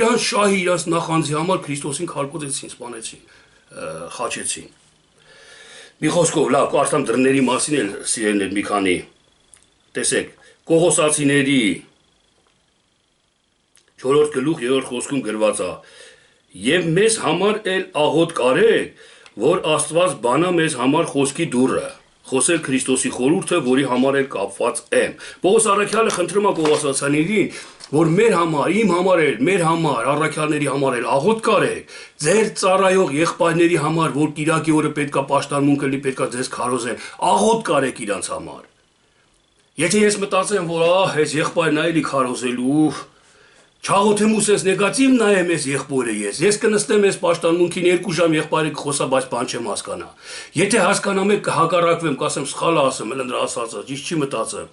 իրան շահի, իրաց նախանձի համար Քրիստոսին քարկոծեցին, սպանեցին, խաչեցին։ Մի խոսքով, լավ, կարծեմ դռների մասին էլ սիրելիներ մի քանի։ Տեսեք, Կողոսացիների 4-րդ գլուխ 3-րդ խոսքում գրված է. «Եվ մեզ համար էլ աղոտ կարեք, որ Աստված բանա մեզ համար խոսքի դուռը, խոսել Քրիստոսի խորհուրդը, որի համար էլ կապված եմ»։ Պողոս առաքյալը խնդրում է Կողոսացիներին, որ մեր համար, իմ համար էլ, մեր համար, առաքյալների համար էլ աղոտ կարեք, ձեր ծառայող եղբայրների համար, որ Կիրակի օրը պետքա պաշտամունք լինի, պետքա ձեզ քարոզեն, աղոտ կարեք իրանց համար։ Եթե ես մտածեմ, որ այս եղբայրն է էլի քարոզելու, չաղոթեմ ուսես նեգատիվ նայեմ ես եղբորը ես կնստեմ ես պաշտամունքին 2 ժամ եղբայրը կխոսա, բայց բան չեմ հասկանա։ Եթե հասկանամ եք կհակառակվեմ, կասեմ սխալ ասեմ, հենց նրա ասածը, ճիշտ չի մտածեմ։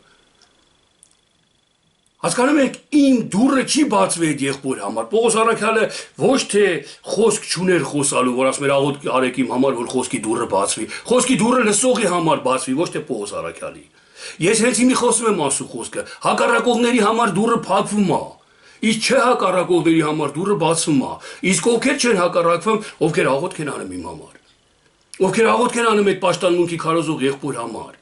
Հասկանում եք, իմ դուրը չի բացվի այդ եղբոր համար։ Պողոս Առաքյալը ոչ թե խոսք չուներ խոսալու, որ ասում էր աղոթք արեք իմ համար, որ խոսքի դուրը բացվի։ Խոսքի դուրը լսողի համար բացվի, ոչ թե Պողոս Առաքյալի։ Ես հենց իմի խոսում եմ ասու խոսքը, հակառակողների համար դուրը փակվում է։ Իսկ չէ հակառակողների համար դուրը բացվում է։ Իսկ ովքեր չեն հակառակվում, ովքեր աղոթք են անում իմ համար։ Ովքեր աղոթք են անում այդ պաշտամունքի քարոզող եղբոր համար։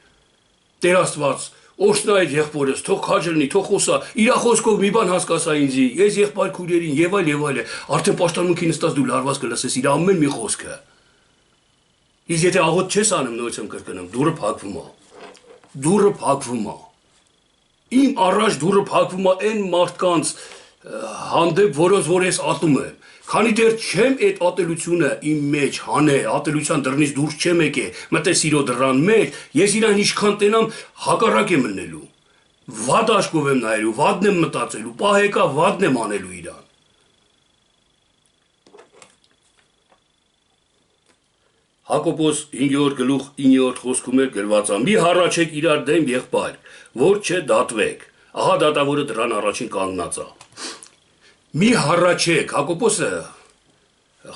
Տեր Աստված Օշնա այդ եղբորս, թող քաջ լինի, թող խոսա, իր խոսքով մի բան հասկացա ինձի, ես եղբայր քույրերին եւ այլ, արդեն պաշտամունքի նստած դու լարված կլսես իր ամեն մի խոսքը։ Իսկ եթե աղոթ չես անում, նույնպես եմ կրկնում, դուրը փակվում է։ Դուրը փակվում է։ Իմ առաջ դուրը փակվում է այն մարդկանց հանդեպ, որոնց որ ես ատում եմ։ Քանի դեռ չեմ այդ ատելությունը իմ մեջ հանել, ատելության դռնից դուրս չեմ եկել, մտե սիրո դռան մեջ, ես իրան ինչքան տենամ հակառակ եմ մնելու։ Վատ աշկով եմ նայելու, վատն եմ մտածելու, պահեկա վատն եմ անելու իրան։ Հակոբոս 5-րդ գլուխ 9-րդ խոսքում էր գրված. «Մի հառաչեք իրար դեմ եղբայր, որ չդատվեք»։ Ահա դատավորը դրան առաջին կանգնած է։ Մի հառաչեք, Հակոբոսը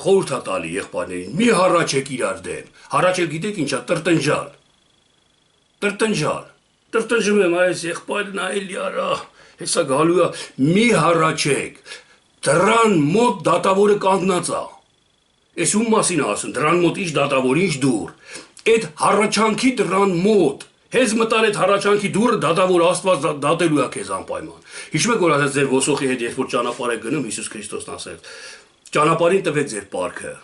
խորհուրդ է տալի եղբայրներին, մի հառաչեք իրար դեմ։ Հառաչել գիտեք ինչա, տրտնջալ։ Տրտնջալ։ Տրտնջում եմ, այս եղբայրն այլ արա, հեսա գալու է, մի հառաչեք։ Դրան մոտ դատավորը կանգնած է։ Ես ում մասին ասում, դրան մոտ ինչ դատավոր, ինչ դուր։ Այդ հառաչանքի դրան մոտ Հենց մտար այդ հառաչանքի դուրը դատավոր Աստված դատելու է քեզ անպայման։ Հիշում եք որ ասած ձեր ոսոխի հետ երբ որ ճանապարհ եք գնում Հիսուս Քրիստոսն ասեց ճանապարհին տվեք ձեր պարքը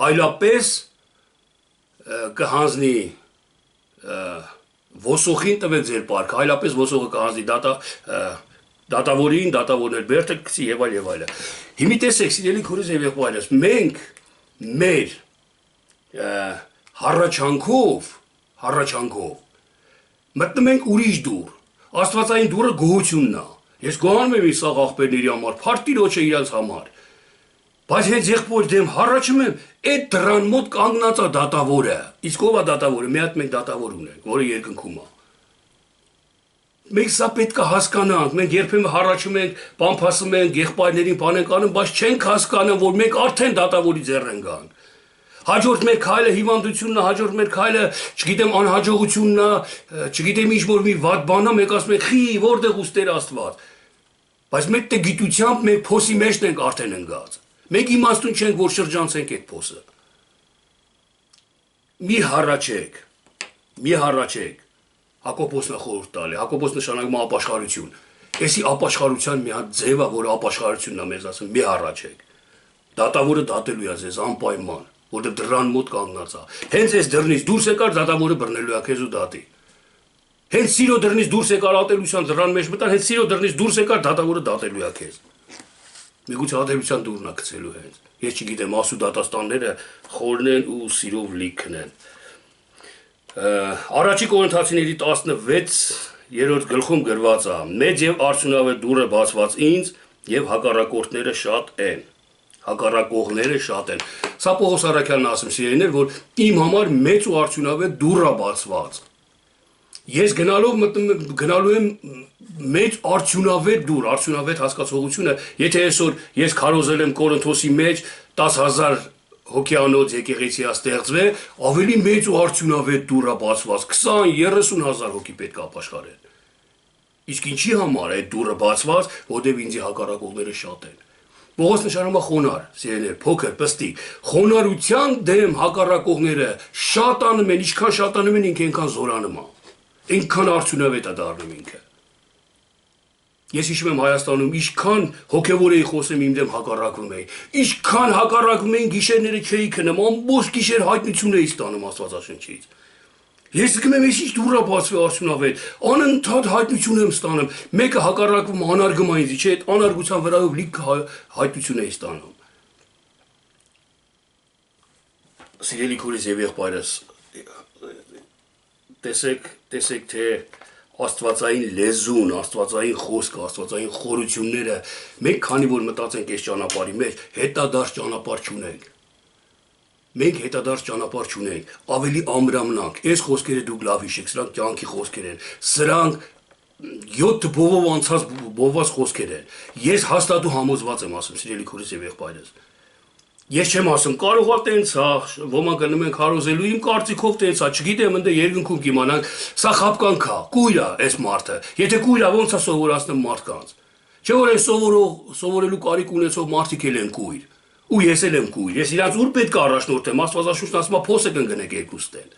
այլապես կհանձնի ոսոխին տվեք ձեր պարքը այլապես ոսոխը կհանձնի դատավորին դատավորներ բերդը գցի եւ այլ Հիմի տեսեք սիրելի քուրս եւ եղբայրս մենք մեր հառաչանքով մտնում ենք ուրիշ դուր, աստվածային դուրը գոհությունն է, ես գոհանում եմ իմ սաղ աղբերների համար, փարտիրոջ է իրանց համար, բայց հենց եղբոր դեմ հառաչում եմ, այդ դրան մոտ կանգնած է դատավորը, իսկ ով է դատավորը, մի հատ մենք դատավոր ունենք, որը երկնքում է, մենք սա պետք է հասկանանք, մենք երբեմն հառաչում ենք, պամփասում ենք, եղբայրներին բան ենք անում, բայց չենք հասկանում, որ մենք արդեն դատավորի ձեռ ենք գանք Հաջորդ մեր քայլը հիվանդությունն է, հաջորդ մեր քայլը, չգիտեմ, անհաջողությունն է, չգիտեմ ինչ-որ մի վատ բան է, մենք ասում ենք՝ «Խի, որտեղ ուստեր Աստված»։ Բայց մենք դե գիտությամբ մենք փոսի մեջն ենք արդեն ընկած։ Մենք իմաստուն չենք, որ շրջանցենք այդ փոսը։ Մի հառաչեք։ Հակոբոսն է խորհուրդ տալի, Հակոբոս նշանակում է ապաշխարություն։ Էսի ապաշխարության մի հատ ձև է, որը ապաշխարությունն է մեզ ասում՝ մի հառաչեք։ Դատավորը դատելու է ձեզ անպայման որտեղ դրան մոտ կանգնած է։ Հենց այս դռնից դուրս եկար դատավորը բռնելու է քեզ ու դատի։ Հենց սիրո դռնից դուրս եկար ատելության դռան մեջ մտան, հենց սիրո դռնից դուրս եկար դատավորը դատելու է քեզ։ Միգուցե ատելության դուրն է գցելու հենց։ Ես չգիտեմ, ասու դատաստանները խորն են ու սիրով լիքն են։ Առաջի Կորինթացիների 16-րդ գլխում գրված է. «Մեծ եւ արդյունավետ դուռը բացված ինձ եւ հակառակորդները շատ են»։ Հակառակողները շատ են։ Սա Պողոս Առաքյալն ասում սիրելիներ, որ իմ համար մեծ ու արդյունավետ դուռ է բացված։ Ես գնալու եմ մեծ արդյունավետ դուռ, արդյունավետ հասկացողությունը, եթե այսօր ես քարոզել եմ Կորինթոսի մեջ 10,000 հոգեանոց եկեղեցի է ստեղծվել, ավելի մեծ ու արդյունավետ դուռ է բացված, 20-30,000 հոգի պետք է ապաշխարեն։ Իսկ ինչի համար այդ դուռը բացված, որտեղ ինձ հակառակողները շատ են։ Պողոս նշանում է խոնար, սիրելիներ, փոքր, պստիկ։ Խոնարհության դեմ հակառակողները շատանում են, ինչքան շատանում են, ինքը այնքան զորանում է։ Այնքան արդյունավետ է դառնում ինքը։ Ես հիշում եմ Հայաստանում ինչքան հոգևոր էի խոսում իմ դեմ հակառակվում էի։ Ինչքան հակառակվում էին գիշերները չէի քնում, ամբողջ գիշեր հայտնություն էի ստանում Աստվածաշնչից։ Ես գնում եմ ինչ դուռա բացվի արդյունավետ, անընդհատ հայտնություն եմ ստանում։ Մեկը հակառակվում անարգում է ինձ, չէ՞, այդ անարգության վրայով լիք հայտնություն էի ստանում։ Սիրելի քուրս եւ եղբայրս, տեսեք թե Աստվածային լեզուն, Աստվածային խոսքը, Աստվածային խորությունները, մենք քանի որ մտածենք այս ճանապարհի մեջ, հետադարձ ճանապարհ չունենք։ Մենք հետադարձ ճանապարհ չունենք, ավելի ամրամնանք։ Այս խոսքերը դուք լավ հիշեք, սրանք կյանքի խոսքեր են։ Սրանք 7 բովով անցած բովված խոսքեր են։ Ես հաստատ ու համոզված եմ ասում, սիրելի քուրս եւ եղբայրս։ Ես չեմ ասում, կարող է տենց, ոմանք գնում են քարոզելու, իմ կարծիքով տենց է, չգիտեմ, ընդ երկնքում կիմանանք, սա խապկանք է, կույր է այս մարդը։ Եթե կույր է, ո՞նց է սովորացնում մարդկանց։ Չէ՞ որ այս սովորելու կարիք ունեցող մարդիկ էլ են կույր։ Ու ես էլ եմ կույր։ Ես իրանց ուր պետք է առաջնորդեմ, Աստվածաշունչն ասում է փոսը կընկնեք երկուստեն։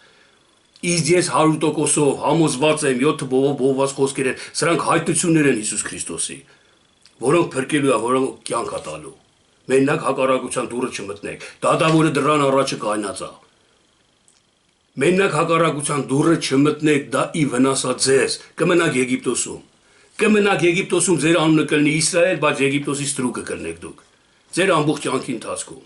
Իսկ ես 100%-ով համոզված եմ 7 բովով բովված խոսքեր են, սրանք հայտնություններ են Հիսուս Քրիստոսի, որոնք փրկելու է, որոնք կյանք է տալու։ Մենակ հակառակության դուռը չմտնեք։ Դատավորը դրան առաջը կայնած է։ Մենակ հակառակության դուռը չմտնեք, դա ի վնասա ձեզ։ Կմնաք Եգիպտոսում։ Կմնաք Եգիպտոսում, ձեր անունը կլինի Իսրայել, բայց Եգիպտոսի ստրուկը կլնեք դուք։ Ձեր ամբողջ կյանքի ընթացքում։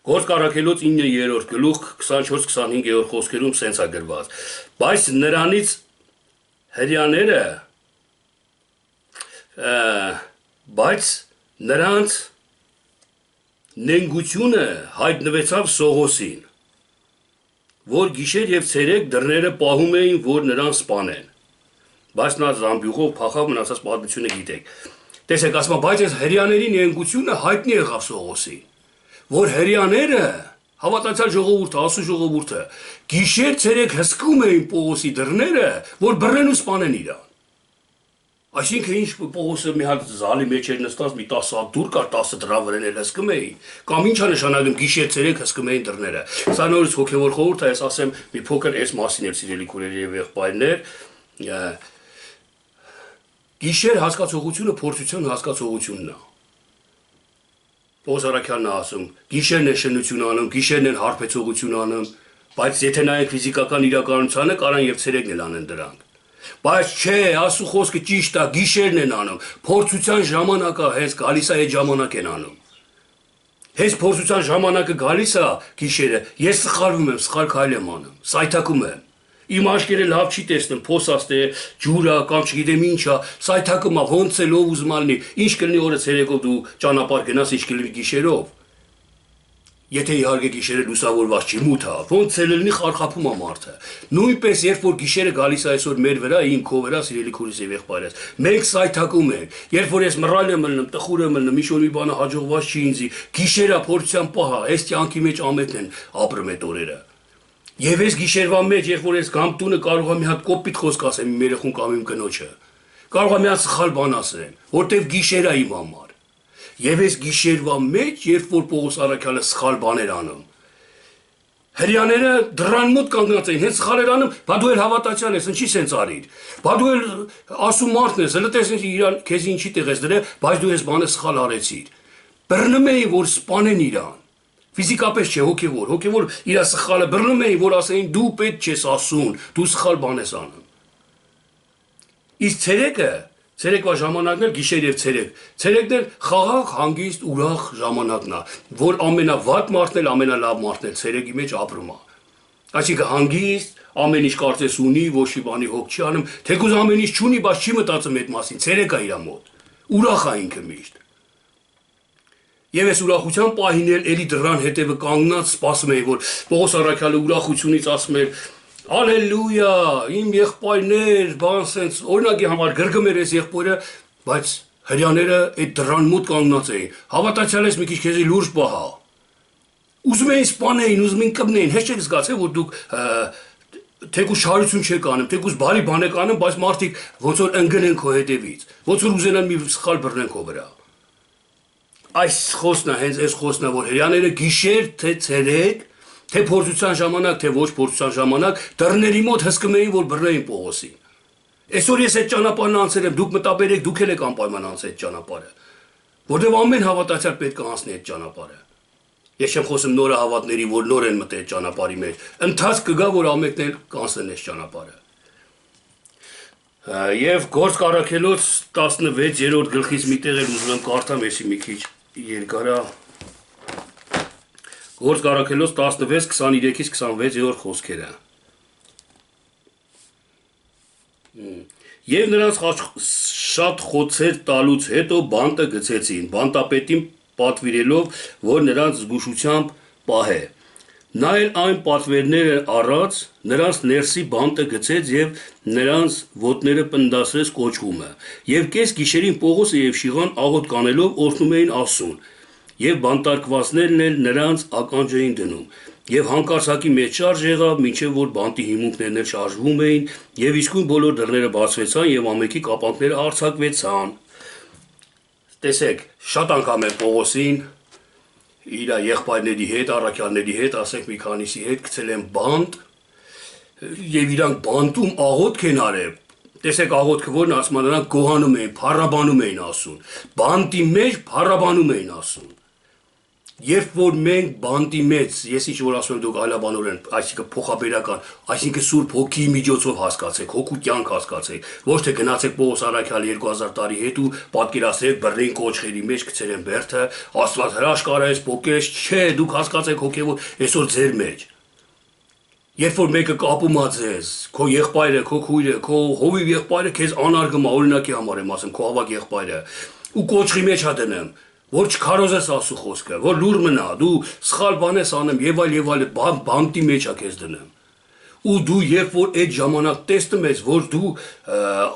Գործք առաքելոց 9-րդ գլուխ 24-25-րդ խոսքերում սենց է գրված։ Բայց նրանից հրյաները բայց նրանց նենգությունը հայտնվեցավ Սողոսին, որ գիշեր եւ ցերեկ դռները պահում էին, որ նրան սպանեն։ Բայց նա զամբյուղով փախավ, մնացած պատմությունը գիտեք։ Տեսեք, ասում բայց այս հрьяաների նենգությունը հայտնի եղավ Սողոսին, որ հрьяաները հավատացյալ ժողովուրդը, ասու ժողովուրդը գիշեր ցերեկ հսկում էին Պողոսի դռները, որ բռնեն ու սպանեն իրան։ Այսինքն ինչ Պողոսը մի հատ զալի մեջ էր նստած, մի 10 հատ դուր կար, 10 դրա վրան էլ հսկում էին, կամ ինչ է նշանակում գիշեր ցերեկ հսկում էին դռները։ Սա նորից հոգևոր խորհուրդ է, ես ասեմ մի փոքր այս մասին էլ սիրելի քուրեր եւ եղբայրներ, գիշեր հասկացողությունը փորձության հասկացողությունն է։ Պողոս Արաքյանն է ասում, գիշերն է շնություն անում, գիշերն են հարբեցողություն անում, բայց եթե նայեք ֆիզիկական իրականությանը, կարան եւ ցերեկն էլ անեն դրանք։ Բայց չէ, ասու խոսքը ճիշտ է, գիշերն են անում, փորձության ժամանակը հենց գալիս է այդ ժամանակ են անում։ Հենց փորձության ժամանակը գալիս է գիշերը, ես սխալվում եմ, սխալ քայլ եմ անում, սայթակում եմ։ Իմ աչքերը լավ չի տեսնում, փոսաստ է, ջուր է, կամ չգիտեմ ինչ է, սայթակում է, ոնց է լով ուզում ալնի, ինչ կլինի օրը ցերեկով դու ճանապարհ գնաս, ինչ կլինի գիշերով։ Եթե իհարկե գիշերը լուսավորված չի, մութ է, ոնց է լինի խարխափում է մարդը։ Նույնպես երբ որ գիշերը գալիս է այսօր մեր վրա, իմ քո վրա, սիրելի քուրիս եւ եղբայրս, մենք սայթակում ենք։ Երբ որ ես մռայլ եմ մնում, տխուր եմ մնում, ինչ որ մի բանը հաջողված չի ինձի, գիշերը փորձության պահ է, այս կյանքի մեջ ամենն են ապրում այդ օրերը։ Եվ այս գիշերվա մեջ, երբ որ ես գամ տունը, կարող եմ մի հատ կոպիտ խոսք ասեմ իմ երեխուն կամ իմ կնոջը։ Կարող եմ մի հատ սխալ բան ասեմ, որտեվ գիշեր է իմ համար։ Եվ այս գիշերվա մեջ, երբ որ Պողոս Արաքյանը սխալ բաներ անում, հрьяաները դռան մոտ կանգնած էին, հենց սխալ էր անում, բա դու էլ հավատացյալ ես, ինչի սենց արիր։ Բա դու էլ ասում մարդն ես, հələ տեսնես իրան քեզ ինչի տեղես դրել, բայց դու այս բանը սխալ արեցիր։ Բռնում էին, որ սպանեն իրան։ Ֆիզիկապես չէ, հոգևոր իր սխալը բռնում էին, որ ասեին դու պետք չես ասում, դու սխալ բան ես անում։ Իսկ ցերեկվա ժամանակն էլ գիշեր եւ ցերեկն էլ խաղաղ, հանգիստ, ուրախ ժամանակն է, որ ամենավատ մարդն էլ ամենալավ մարդն էլ ցերեկի մեջ ապրում է։ Այսինքն հանգիստ, ամեն ինչ կարծես ունի, ոչ մի բանի հոգ չի անում, թեկուզ ամեն ինչ չունի, բայց չի մտածում այդ մասին, ցերեկ է իր մոտ։ Ուրախ է ինքը միշտ։ Եվ այս ուրախության պահին էլ էլի դռան հետևը կանգնած սպասում էին, որ Պողոս Արաքյալը ուրախությունից ասում էր. Ալելույա, իմ եղբայրներ, բան սենց, օրինակի համար գրգում էր այս եղբայրը, բայց հрьяաները այդ դռան մոտ կանգնած էին։ Հավատացյալ ես մի քիչ քեզի լուրջ պահա։ Ուզում էին սպանեին, ուզում էին կպնեին, հեշտ չեք զգացել, որ դուք թեկուզ շարություն չեք անում, թեկուզ բարի բան եք անում, բայց մարդիկ ոնց որ ընկնեն քո հետևից, ոնց որ ուզենան մի սխալ բռնեն քո վրա։ Այս խոսքն է, հենց այս խոսքն է, որ հрьяաները գիշեր թե ցերեկ, թե փորձության ժամանակ, թե ոչ փորձության ժամանակ դռների մոտ հսկում էին, որ բռնեին Պողոսին։ Այսօր ես այդ ճանապարհն անցել եմ, դուք մտաբերեք, դուք էլ եք անպայման անցել այդ ճանապարհը, որտեղ ամեն հավատացյալ պետք է անցնի այդ ճանապարհը։ Ես չեմ խոսում նորը հավատների, որ նոր են մտել այդ ճանապարհի մեջ։ Ընթացք կգա, որ ամենքն էլ կանցնեն այս ճանապարհը։ Եվ Գործք առաքելոց 16-րդ գլխից մի տեղ էլ ուզում եմ կարդամ, էսի մի քիչ երկարա։ Գործք առաքելոց 16-23-ից 26-րդ խոսքերը։ Եվ նրանց շատ խոցեր տալուց հետո բանտը գցեցին, բանտապետին պատվիրելով, որ նրանց զգուշությամբ պահե։ Նա էլ այն պատվերները առած, նրանց ներսի բանտը գցեց եւ նրանց ոտները պնդասրեց կոչումը։ Եվ կես գիշերին Պողոսը եւ Շիղան աղոտ կանելով օրհնում էին Աստծուն, եւ բանտարկվածներն էլ նրանց ականջ էին դնում։ Եվ հանկարծակի մեջ շարժ եղավ, մինչև որ բանտի հիմունքներն էլ շարժվում էին, եւ իսկույն բոլոր դռները բացվեցան եւ ամենքի կապանքները արձակվեցան։ Տեսեք, շատ անգամ է Պողոսին իր եղբայրների հետ, առաքյալների հետ, ասենք մի քանիսի հետ գցել են բանտ եւ իրանք բանտում աղոթք են արել։ Տեսեք աղոթքը որն ասում են, նրանք գոհանում էին, փառաբանում էին Աստծուն։ Բանտի մեջ փառաբանում էին Աստծուն։ Երբ որ մենք բանտի մեջ, ես ինչ որ ասում եմ դուք այլաբանորեն, այսինքն փոխաբերական, այսինքն Սուրբ Հոգիի միջոցով հասկացեք, հոգու կյանք հասկացեք, ոչ թե գնացեք Պողոս առաքյալի 2000 տարի հետ ու պատկերացրեք բռնին կոճղերի մեջ գցել են բերդը, Աստված հրաշք արեց, փոկեց, չէ, դուք հասկացեք հոգեոր այսօր ձեր մեջ։ Երբ որ մեկը կապում է ձեզ, քո եղբայրը, քո քույրը, քո հովիվ եղբայրը քեզ անարգում է, օրինակի համար եմ ասում, քո ավագ եղբայրը, ու կոճղի մեջ է դնում, որ չքարոզես Աստծո խոսքը, որ լուր մնա, դու սխալ բան ես անում եւ այլ բանտի մեջ է քեզ դնում։ Ու դու երբ որ այդ ժամանակ տեսնում ես, որ դու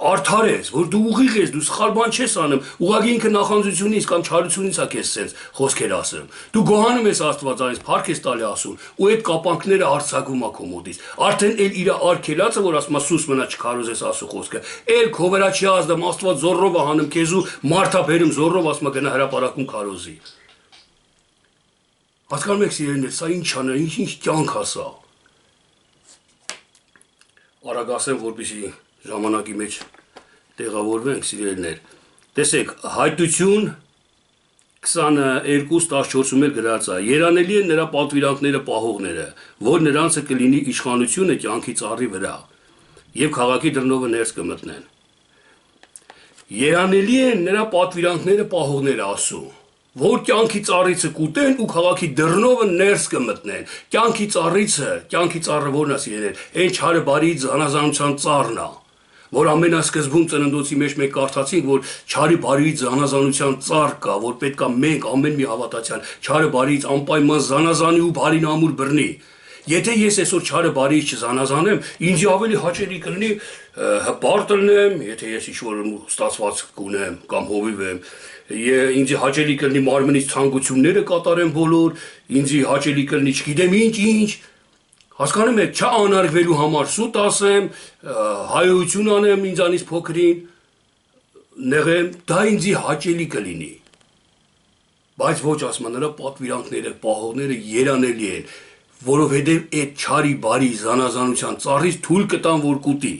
արդար ես, որ դու ուղիղ ես, դու սխալ բան չես անում, ուղղակի ինքը նախանձությունից կամ չարությունից է քեզ sense խոսքեր ասում։ Դու գոհանում ես Աստվածանից, փառք ես տալի Աստծուն, ու այդ կապանքները արձակվում է քո մոտից։ Արդեն էլ իր արգելածը, որ ասում է սուս մնա չքարոզես Աստծո խոսքը, էլ քո վրա չի ազդում, Աստված զորով է հանում քեզ ու մարդաբերում զորով ասում է գնա հրապարակում քարոզի։ Հասկանում եք սիրելիներ, սա ինչ է, ինչ կյանք է սա։ Արագ ասեմ, որպեսզի ժամանակի մեջ տեղավորվենք սիրելիներ։ Տեսեք, Հայտություն 22:14-ում էլ գրած է. երանելի են նրա պատվիրանքները պահողները, որ նրանցը կլինի իշխանությունը կյանքի ծառի վրա, եւ քաղաքի դռնովը ներս կմտնեն։ Երանելի են նրա պատվիրանքները պահողները ասում, որ կյանքի ծառիցը կուտեն ու քաղաքի դռնովը ներս կմտնեն։ Կյանքի ծառը որն է սիրելիներ, այն չարը բարի զանազանության ծառն է, որ ամենասկզբում ծննդոցի մեջ մենք կարդացինք, որ չարի բարի զանազանության ծառ կա, որ պետք է մենք ամեն մի հավատացյալ չարը բարից անպայման զանազանի ու բարին ամուր բռնի։ Եթե ես այսօր չարը բարից չզանազանեմ, ինձ ավելի հաճելի կլինի հպարտ լինեմ, եթե ես ինչ-որ ստացված կունեմ կամ հովիվ եմ, ինձ հաճելի կլինի մարմնից ցանկությունները կատարեմ բոլոր, ինձ հաճելի կլինի չգիտեմ ինչ, հասկանում եք, չանարգվելու համար սուտ ասեմ, հայություն անեմ ինձանից փոքրին, նեղեմ, դա ինձ հաճելի կլինի։ Բայց ոչ ասում նրա պատվիրանքները, պահողները երանելի են, որովհետև այդ չարի բարի զանազանության ծառից թույլ կտամ, որ կուտի։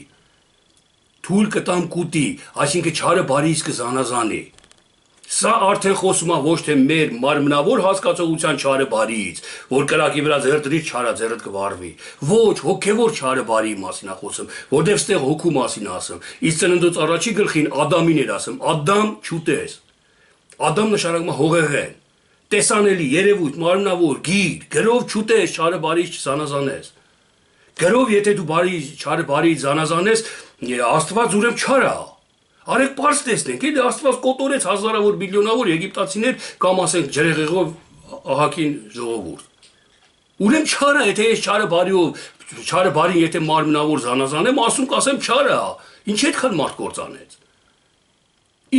Թույլ կտամ կուտի, այսինքն չարը բարից կզանազանի։ Սա արդեն խոսում է ոչ թե մեր մարմնավոր հասկացողության չարը բարիից, որ կրակի վրա ձեռ դրից չարա ձեռդ կվարվի։ Ոչ, հոգևոր չարը բարի մասին է խոսում, որտեղ ստեղ հոգու մասին ասում։ Իսկ ծննդոց առաջի գլխին Ադամին էր ասում. Ադամ չուտես։ Ադամ նշանակում է հողեղեն, տեսանելի, երևույթ, մարմնավոր, գիր, գրով չուտես, չարը բարից չզանազանես։ Գրով եթե դու չարը բարից զանազանես, Աստված ուրեմն չար է։ Արեք պարզ տեսնենք, էլի Աստված կոտորեց հազարավոր միլիոնավոր եգիպտացիներ կամ ասենք ջրեղեղով ահագին ժողովուրդ։ Ուրեմն չար է, եթե ես չարը բարին եթե մարմնավոր զանազանեմ, ասում կասեմ չար է, ինչ այդքան մարդ կործանեց։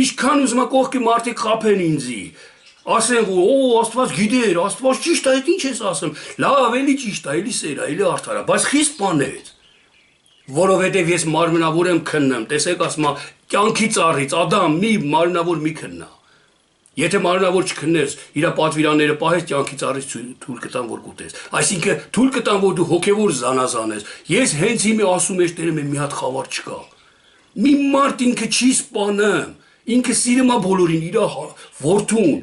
Ինչքան ուզում ա կողքի մարդիկ խաբեն ինձի, ասեն, Աստված գիտեր, Աստված ճիշտ է, ինչ ես ասում, լավ, էլի ճիշտ է, էլի սեր է, էլի արդար է, բայց խիստ բանեց։ Որովհետև ես մարմնավոր եմ քննում, տեսեք ասում է, կյանքի ծառից, Ադամ, մի մարմնավոր մի քննա։ Եթե մարմնավոր չքննես, իր պատվիրանները պահես, կյանքի ծառից թույլ կտամ, որ կուտես։ Այսինքն թույլ կտամ, որ դու հոգևոր զանազանես։ Ես հենց հիմա ասում եմ, տերեմ մի հատ խավար չկա։ Մի մարդ ինքը չի սպանում, ինքը սիրում է բոլորին, իր որդուն։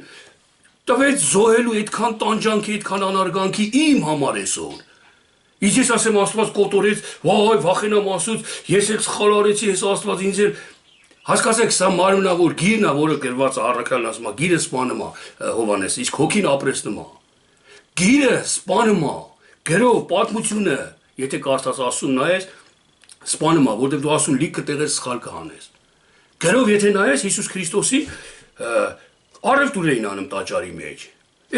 Տվեց զոհելու այդքան տանջանքի, այդքան անարգանքի իմ համար այսօր։ Իսկ ես ասեմ Աստված կոտորեց, վայ, վախենամ Աստծուց, ես էլ սխալ արեցի, ես Աստված ինձ էլ հասկացեք, սա մարմնավոր գիրն է, որը գրված է առաքյալն ասում է, գիրը սպանում է Հովհաննես, իսկ հոգին ապրեցնում է։ Գիրը սպանում է, գրով պատմությունը, եթե կարդաս Աստծուն նայես, սպանում է, որտեղ դու Աստծուն լիքը տեղեր սխալ կհանես։ Գրով եթե նայես Հիսուս Քրիստոսի առևտուր էին անում տաճարի մեջ։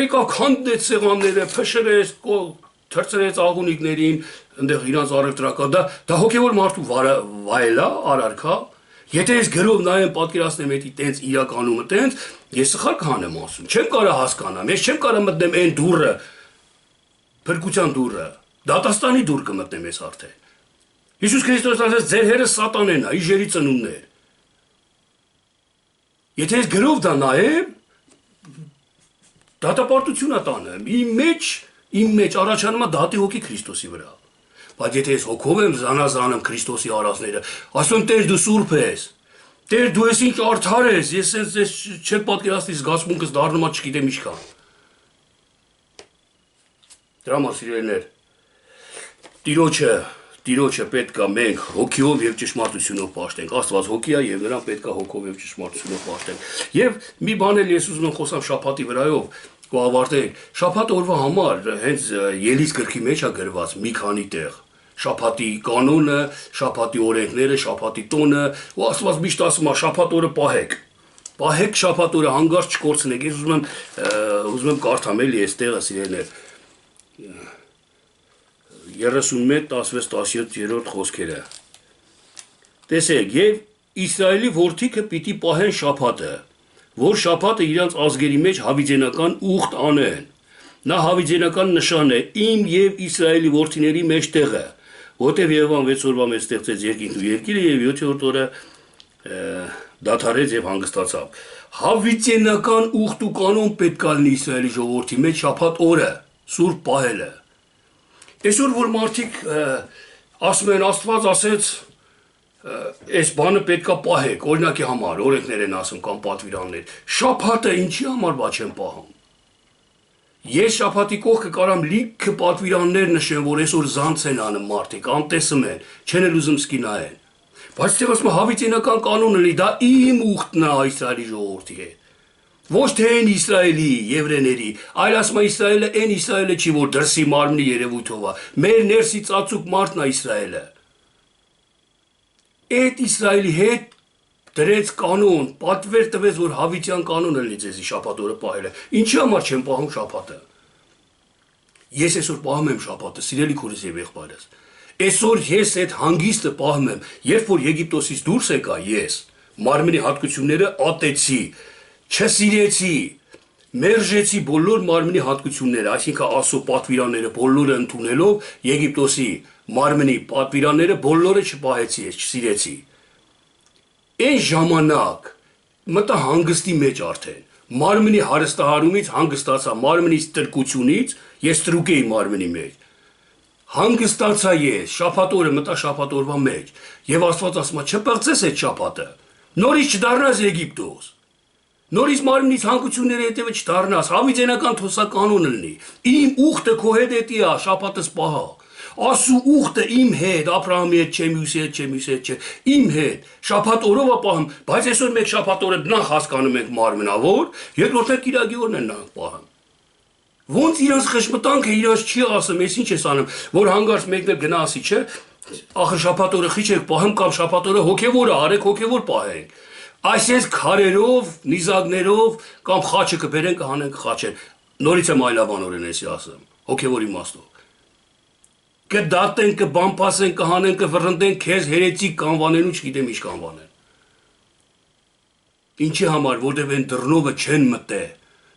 Եկավ քանդեց սեղանները, փշրեց, թրծրեց աղունիկներին, այնտեղ իրանց առևտրական, դա հոգևոր մարդու վայելա, արարքա։ Եթե ես գրով նայեմ պատկերացնեմ էդի տենց իրականումը տենց, ես սխալ կհանեմ ասում։ Չեմ կարող հասկանամ, ես չեմ կարող մտնեմ այն դուռը, փրկության դուռը, դատաստանի դուռ կմտնեմ ես արդեն։ Հիսուս Քրիստոսն ասաց, ձեր հերը սատանեն է, իժերի ծնունդներ։ Եթե ես գրով դա նայեմ, դատապարտություն է տանեմ, իմ մեջ առաջանում է դատի հոգի Քրիստոսի վրա։ Բայց եթե ես հոգով եմ զանազանում Քրիստոսի արածները, ասում Տեր դու սուրբ ես, Տեր դու ես ինչ արդար ես, ես չեմ պատկերացնի զգացմունքս դառնում է չգիտեմ ինչքան։ Դրա համար սիրելիներ, Տիրոջը պետք է մենք հոգիով եւ ճշմարտությունով պաշտենք։ Աստված հոգի է եւ նրան պետք է հոգով եւ ճշմարտությունով պաշտենք։ Եվ մի բան էլ ես ուզում եմ խոսամ շաբաթի վրայով, ու ավարտենք։ Շաբաթ օրվա համար հենց Ելից գրքի մեջ է գրված մի քանի տեղ։ Շաբաթի կանոնը, շաբաթի օրենքները, շաբաթի տոնը, ու Աստված միշտ ասում է շաբաթ օրը պահեք։ Պահեք շաբաթ օրը հանգարց չկորցնեք։ Ես ուզում եմ կարդամ էլի այս տեղը սիրելիներ։ 31-16-17 խոսքերը։ Տեսեք, եւ Իսրայելի որդիքը պիտի պահեն շաբաթը, որ շաբաթը իրանց ազգերի մեջ հավիձենական ուխտ անեն։ Նա հավիձենական նշան է իմ եւ Իսրայելի որդիների մեջտեղը, որտեղ Եհովան 6 օրվա մեջ ստեղծեց երկինքն ու երկիրը եւ 7-րդ օրը դադարեց եւ հանգստացավ։ Հավիձենական ուխտ ու կանոն պետք է լինի Իսրայելի ժողովրդի մեջ շաբաթ օրը, սուրբ պահելը։ Այսօր որ մարդիկ ասում են Աստված ասեց այս բանը պետքա պահեք, օրինակի համար, օրենքներ են ասում կամ պատվիրաններ։ Շաբաթը ինչի համար բա չեմ պահում։ Ես շաբաթի կողքը կարամ լիքը պատվիրաններ նշեմ, որ այսօր զանց են անում մարդիկ, անտեսում են, չեն էլ ուզում սկի նայեն։ Բայց դեռ ասում հավիճենական կանոնը լի, դա իմ ուխտն է Իսրայելի ժողովրդի հետ։ Ոչ թե այն Իսրայելի, եվրեների, այլ ասում է Իսրայելը այն Իսրայելը չի, որ դրսի մարմնի երևույթով է։ Մեր ներսի ծածուկ մարդն է Իսրայելը։ Այդ Իսրայելի հետ դրեց կանոն, պատվեր տվեց, որ հավիտյան կանոնը լինի ձեզի շաբաթ օրը պահելը։ Ինչի համար չեմ պահում շաբաթը։ Ես այսօր պահում եմ շաբաթը, սիրելի քուրս եւ եղբայրս։ Այսօր ես այդ հանգիստը պահում եմ, երբ որ Եգիպտոսից դուրս եկա ես, մարմնի հատկությունները ատեցի, չսիրեցի, մերժեցի բոլոր մարմնի հատկությունները, այսինքն ասո պատվիրանները բոլորը ընդունելով Եգիպտոսի մարմնի պատվիրանները բոլորը չպահեցի, չսիրեցի։ Այն ժամանակ մտա հանգստի մեջ արդեն, մարմնի հարստահարումից հանգստացա, մարմնից տրկությունից, ես տրուկ էի մարմնի մեջ, հանգստացա ես, շաբաթ օրը մտա շաբաթ օրվա մեջ, եւ Աստված ասում է, չպղծես այդ շաբաթը, նորից չդառնաս Եգիպտոս, նորից մարմնից հանգությունների հետևը չդառնաս, հավիճենական թոսականոնը լինի, իմ ուխտը քո հետ էտի է, շաբաթս պահա, ասու ուխտը իմ հետ, Աբրահամի հետ չէ, մյուսի հետ չէ, մյուսի հետ չէ, իմ հետ, շաբաթ օրով է պահում, բայց այսօր մեկ շաբաթ օրը նախ հասկանում ենք մարմնավոր, երկրորդը կիրակի օրն են նախ պահում։ Ոնց իրանց խշմտանքը իրանց չի ասում, ես ինչ ես անում, որ հանգարց մեկն էլ գնա ասի, չէ, ախր շաբաթ օրը խիչ եք պահում կամ շաբաթ օրը հոգևորը արեք, հոգևոր պահենք։ Այսպես քարերով, նիզակներով կամ խաչը կբերեն կհանենք խաչեն։ Նորից եմ այլաբանորեն էսի ասում, հոգևոր իմաստով։ Կդատեն, կբամպասեն, կհանեն, կվռնդեն, քեզ հերեցիկ կանվանեն ու չգիտեմ ինչ կանվանեն։ Ինչի համար, որտեղ այն դռնովը չեն մտե,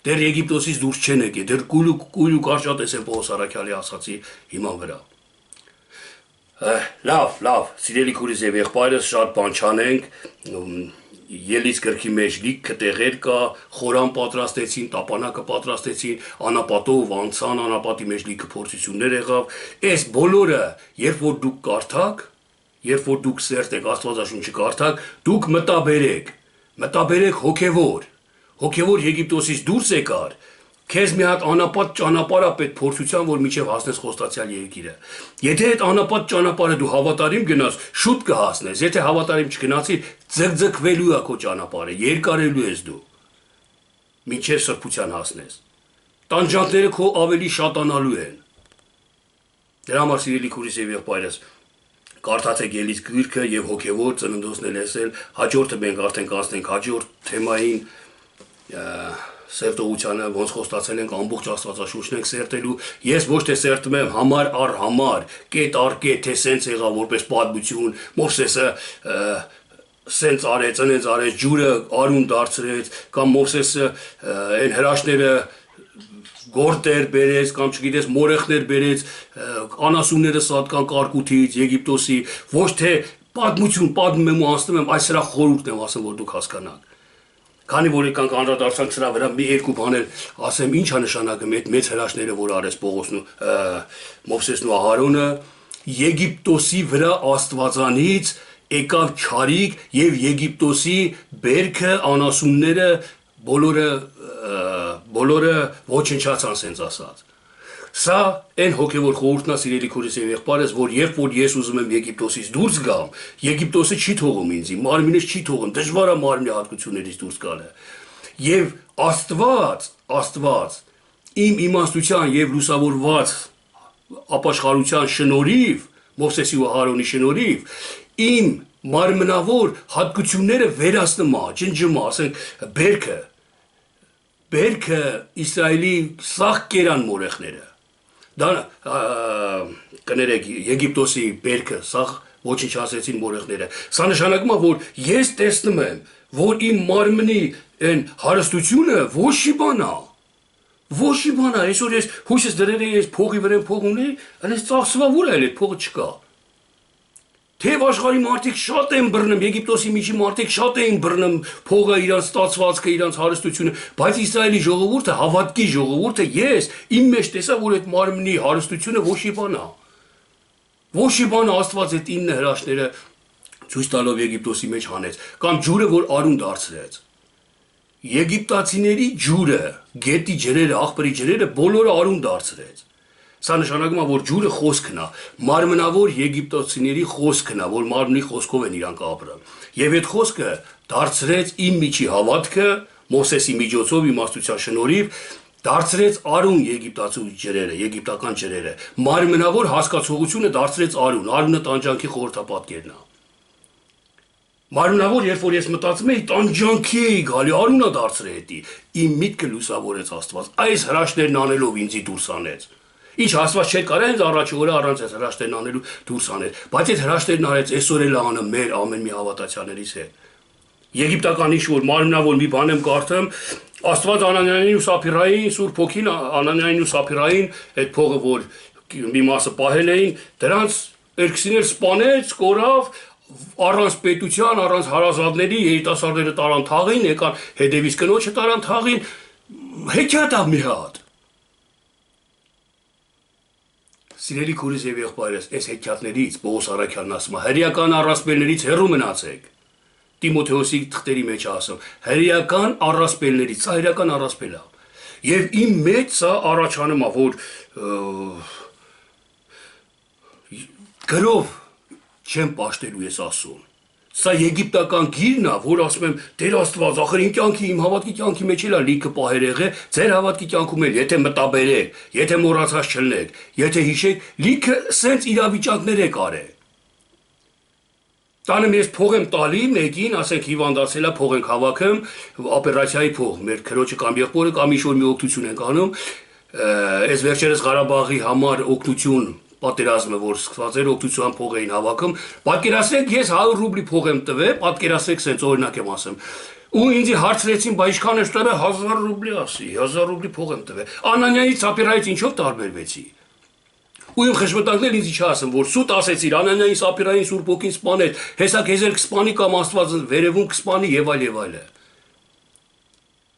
դեռ Եգիպտոսից դուրս չեն եկել, դեռ կույլ ու կարճատես են Պողոս առաքյալի ասացի հիման վրա։ Լավ, սիրելի քուրիս եւ եղբայրս շատ բան չանենք, Ելից գրքի մեջ լիքը տեղեր կա, խորան պատրաստեցին, տապանակը պատրաստեցին, անապատով անցան, անապատի մեջ լիքը փորձություններ եղավ, այս բոլորը, երբ որ դուք կարդաք, երբ որ դուք սերտ եք, Աստվածաշունչը կարդաք, դուք մտաբերեք հոգևոր Եգիպտոսից դուրս եկար, քեզ մի հատ անապատ ճանապարհ է պետք փորձության, որ միջև հասնես խոստացյալ երկիրը։ Եթե այդ անապատ ճանապարհը դու հավատարիմ գնաս, շուտ կհասնես, եթե հավատարիմ չգնացիր, ձգձգվելու է քո ճանապարհը, երկարելու ես դու, մինչև սրբության հասնես։ Տանջանքները քո ավելի շատանալու են։ Դրա համար սիրելի քուրիս եւ եղբայրս, կարդացեք Ելից գրքը եւ հոգևոր ծննդոցն էլ ասել, հաջորդը մենք արդեն կանցնենք հաջորդ թեմային Սերտողությանը ոնց խոստացել ենք ամբողջ Աստվածաշունչն ենք սերտելու, ես ոչ թե սերտում եմ համար առ համար, կետ առ կետ, թե սենց եղավ որպես պատմություն, Մովսեսը սենց արեց, ընենց արեց, ջուրը արուն դարձրեց, կամ Մովսեսը այն հրաշները գործեր բերեց, կամ չգիտես մորեխներ բերեց, անասունները սատկան կարկութից, Եգիպտոսի, ոչ թե պատմություն պատմում եմ ու անցնում եմ, այս սրա խորհուրդն եմ ասում, որ դուք հասկանաք։ Քանի որ եկանք անդրադարձանք սրա վրա մի երկու բաներ ասեմ, ինչ է նշանակում այդ մեծ հրաշները, որ արեց Պողոսն ու Մովսեսն ու Ահարոնը, Եգիպտոսի վրա Աստվածանից եկավ չարիք եւ Եգիպտոսի բերքը, անասունները բոլորը ոչնչացան, սենց ասած։ Սա այն հոգևոր խորհուրդն է, սիրելի քույրս եւ եղբայրս, որ երբ որ ես ուզում եմ Եգիպտոսից դուրս գամ, Եգիպտոսը չի թողում ինձ, մարմինս չի թողում, դժվար է մարմնի հատկություններից դուրս գալը։ Եվ Աստված իմ իմաստության եւ լուսավորված ապաշխարության շնորհիվ, Մովսեսի ու Ահարոնի շնորհիվ, իմ մարմնավոր հատկությունները վերացնում է, ջնջում է, ասենք բերքը Իսրայելի սաղ կերան մորեխները։ Դա կներեք Եգիպտոսի բերքը սաղ ոչնչացրեցին մորեխները։ Սա նշանակում է, որ ես տեսնում եմ, որ իմ մարմնի այն հարստությունը ոչի բան է։ Ոչի բան է, այսօր ես հույսս դրել ես փողի վրա փող ունի, այնպես ծախսվա ուր է, այդ փողը չկա։ Թեև աշխարհի մարդիկ շատ են բռնում, Եգիպտոսի միջի մարդիկ շատ էին բռնում փողը, իրանց ստացվածքը, իրանց հարստությունը, բայց Իսրայելի ժողովուրդը, հավատքի ժողովուրդը, ես իմ մեջ տեսա, որ այդ մարմնի հարստությունը ոչի բան է։ Ոչի բան է, Աստված այդ 9 հրաշները ցույց տալով Եգիպտոսի մեջ հանեց, կամ ջուրը, որ արուն դարձրեց։ Եգիպտացիների ջուրը, գետի ջրերը, աղբերի ջրերը բոլորը արուն դարձրեց։ Սա նշանակում է, որ ջուրը խոսքն է, մարմնավոր եգիպտացիների խոսքն է, որ մարմնի խոսքով են իրանք ապրում։ Եվ այդ խոսքը դարձրեց իմ միջի հավատքը, Մովսեսի միջոցով իմաստության շնորհիվ, դարձրեց արուն եգիպտացու ջրերը, եգիպտական ջրերը։ Մարմնավոր հասկացողությունը դարձրեց արուն, արունը տանջանքի խորհրդապատկերն է։ Մարմնավոր, երբ որ ես մտածում էի, տանջանքի էի գալի, արունը դարձրել էի։ Իմ միտքը լուսավորեց Աստված։ Այս հրաշներն անելով ինձի դուրս անեց։ Ինչ Աստված չէր կարող ինձ առաջի օրը առանց այս հրաշներն անելու դուրս անել, բայց այդ հրաշներն արեց այսօր էլ անում մեր ամեն մի հավատացյալներից հետ։ Եգիպտական ինչ-որ մարմնավոր մի բան եմ կարդում, Աստված Անանյանին ու Սափիրային, Սուրբ Հոգին Անանյանին ու Սափիրային, այդ փողը, որ մի մասը պահել էին, դրանց երկուսիներ սպանեց, կորավ, առանց պետության, առանց հարազատների, երիտասարդները տարան թաղին, եկան հետևից կնոջը տարան թաղին, հեքիաթ է մի հատ։ Սիրելի քույրս եւ եղբայրս, այս հեքիաթներից Պողոս Առաքյալն ասում է, հրեական առասպելներից հեռու մնացեք։ Տիմոթեոսի թղթերի մեջ ասում, հրեական առասպելներից, սա հրեական առասպել է։ Եվ իմ մեջ սա առաջանում է, որ գրով չեմ պաշտելու ես ասում։ Սա եգիպտական գիրն է, որ ասում եմ, Տեր Աստված, ախր իմ կյանքի, իմ հավատքի կյանքի մեջ էլ է լիքը պահեր եղել, ձեր հավատքի կյանքում էլ, եթե մտաբերեք, եթե մոռացած չլնեք, եթե հիշեք, լիքը սենց իրավիճակներ եք արել։ Տանը ես փող եմ տալի մեկին, ասենք հիվանդացել է, փող ենք հավաքում, օպերացիայի փող, մեր քրոջը կամ եղբորը կամ ինչ-որ մի օգնություն ենք անում, այս վերջերս Ղարաբաղի համար օգնություն պատերազմը, որ սկսված էր, օգնության փող էին հավաքում, պատկերացրեք, ես 100 ռուբլի փող եմ տվել, պատկերացրեք, սենց օրինակ եմ ասում, ու ինձ հարցրեցին, բայց ինչքան ես տվել, 1000 ռուբլի ասի, 1000 ռուբլի փող եմ տվել, Անանյայի Սափիրայից ինչով տարբերվեցի։ Ու իմ խշմտանքներ ինձ չի ասում, որ սուտ ասեցիր, Անանյային Սափիրային Սուրբ Հոգին սպանել, հեսա քեզ էլ կսպանի կամ Աստված վերևում կսպանի եւ այլ։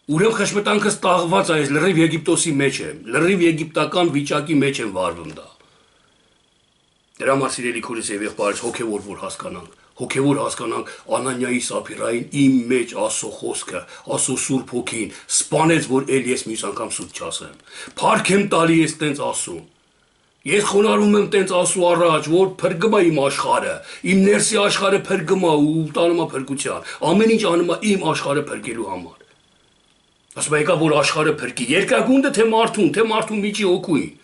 Ուրեմն խշմտանքս տաղված է, լրիվ Եգիպտոսի մեջ եմ, լրիվ եգիպտական վիճակի մեջ եմ վարվում դա։ Դրա համար սիրելի քույրս եւ եղբայրս հոգեվոր հասկանանք Անանյայի Սափիրային իմ մեջ Աստծո խոսքը, Աստծո Սուրբ Հոգին սպանեց, որ ել ես մյուս անգամ սուտ չասեմ։ Փառք եմ տալի ես տենց ասում։ Ես խոնարհում եմ տենց ասու առաջ, որ փրկում է իմ աշխարհը, իմ ներսի աշխարհը փրկում է ու տանում է փրկության։ Ամեն ինչ անում է իմ աշխարհը փրկելու համար։ Ասում եկա որ աշխարհը փրկի, երկրագունդը թե մարդուն միջի օգուին։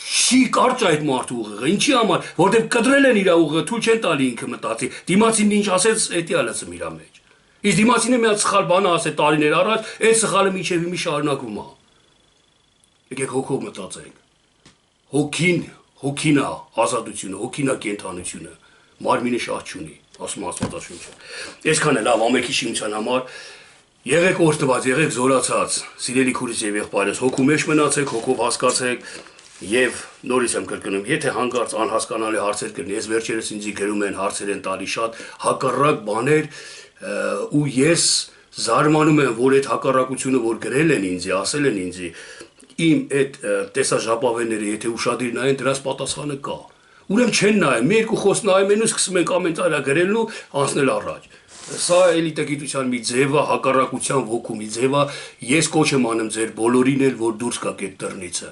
Չի կարճ այդ մարդու ուղեղը, ինչի համար, որտեղ կտրել են իր ուղեղը, թույլ չեն տալի ինքը մտածի։ Դիմացին ինչ ասեց, էդի ալացım իր մեջ։ Իսկ դիմացինը մի հատ սխալ բան ասել տարիներ առաջ, այդ սխալը մինչև հիմի շարունակվում է։ Եկեք հոգով մտածենք։ Հոգին է ազատությունը, հոգին է կենթանությունը, մարմինը շահ չունի, ասում Աստվածաշունչը։ Այսքանը լավ ամենքի շինության համար եղեք օրհնված, եղեք զորացած, սիրելի քուրիս եւ եղբայրս, հոգու մեջ մնացեք, հոգով հասկացեք եւ նորից եմ կրկնում, եթե հանկարծ անհասկանալի հարցեր կլինի, ես վերջերս ինձ գրում են հարցեր են տալի շատ հակառակ բաներ ու ես զարմանում եմ, որ այդ հակառակությունը որ գրել են ինձ, ասել են ինձ, իմ այդ տեսաժապավենները եթե ուշադիր նայեն, դրանց պատասխանը կա։ Ուրեմն չեն նայում, մի երկու խոսք նայում են ու սկսում են կոմենտարը գրելն ու անցնել առաջ։ Սա էլիտագիտության մի ձև է, հակառակության ոգու մի ձև է, ես կոչ եմ անում ձեր բոլորին էլ, որ դուրս գաք այդ դռնիցը։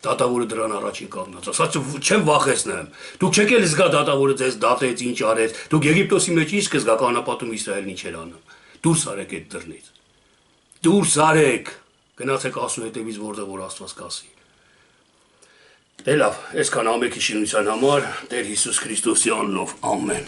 Դատավորը դրան առաջին կանգնած է։ Սա չեմ վախեցնեմ։ Դուք չեք էլ զգա դատավորը ձեզ դատեց, ինչ արեց։ Դուք Եգիպտոսի մեջ ինչ կզգաք անապատում Իսրայելն ինչ էր անում։ Դուրս արեք այդ դռնից։ Դուրս արեք։ Գնացեք ասու հետևից, որտեղ որ Աստված կասի։ Դե լավ, այսքան ամենքի շինության համար Տեր Հիսուս Քրիստոսի անունով, ամեն։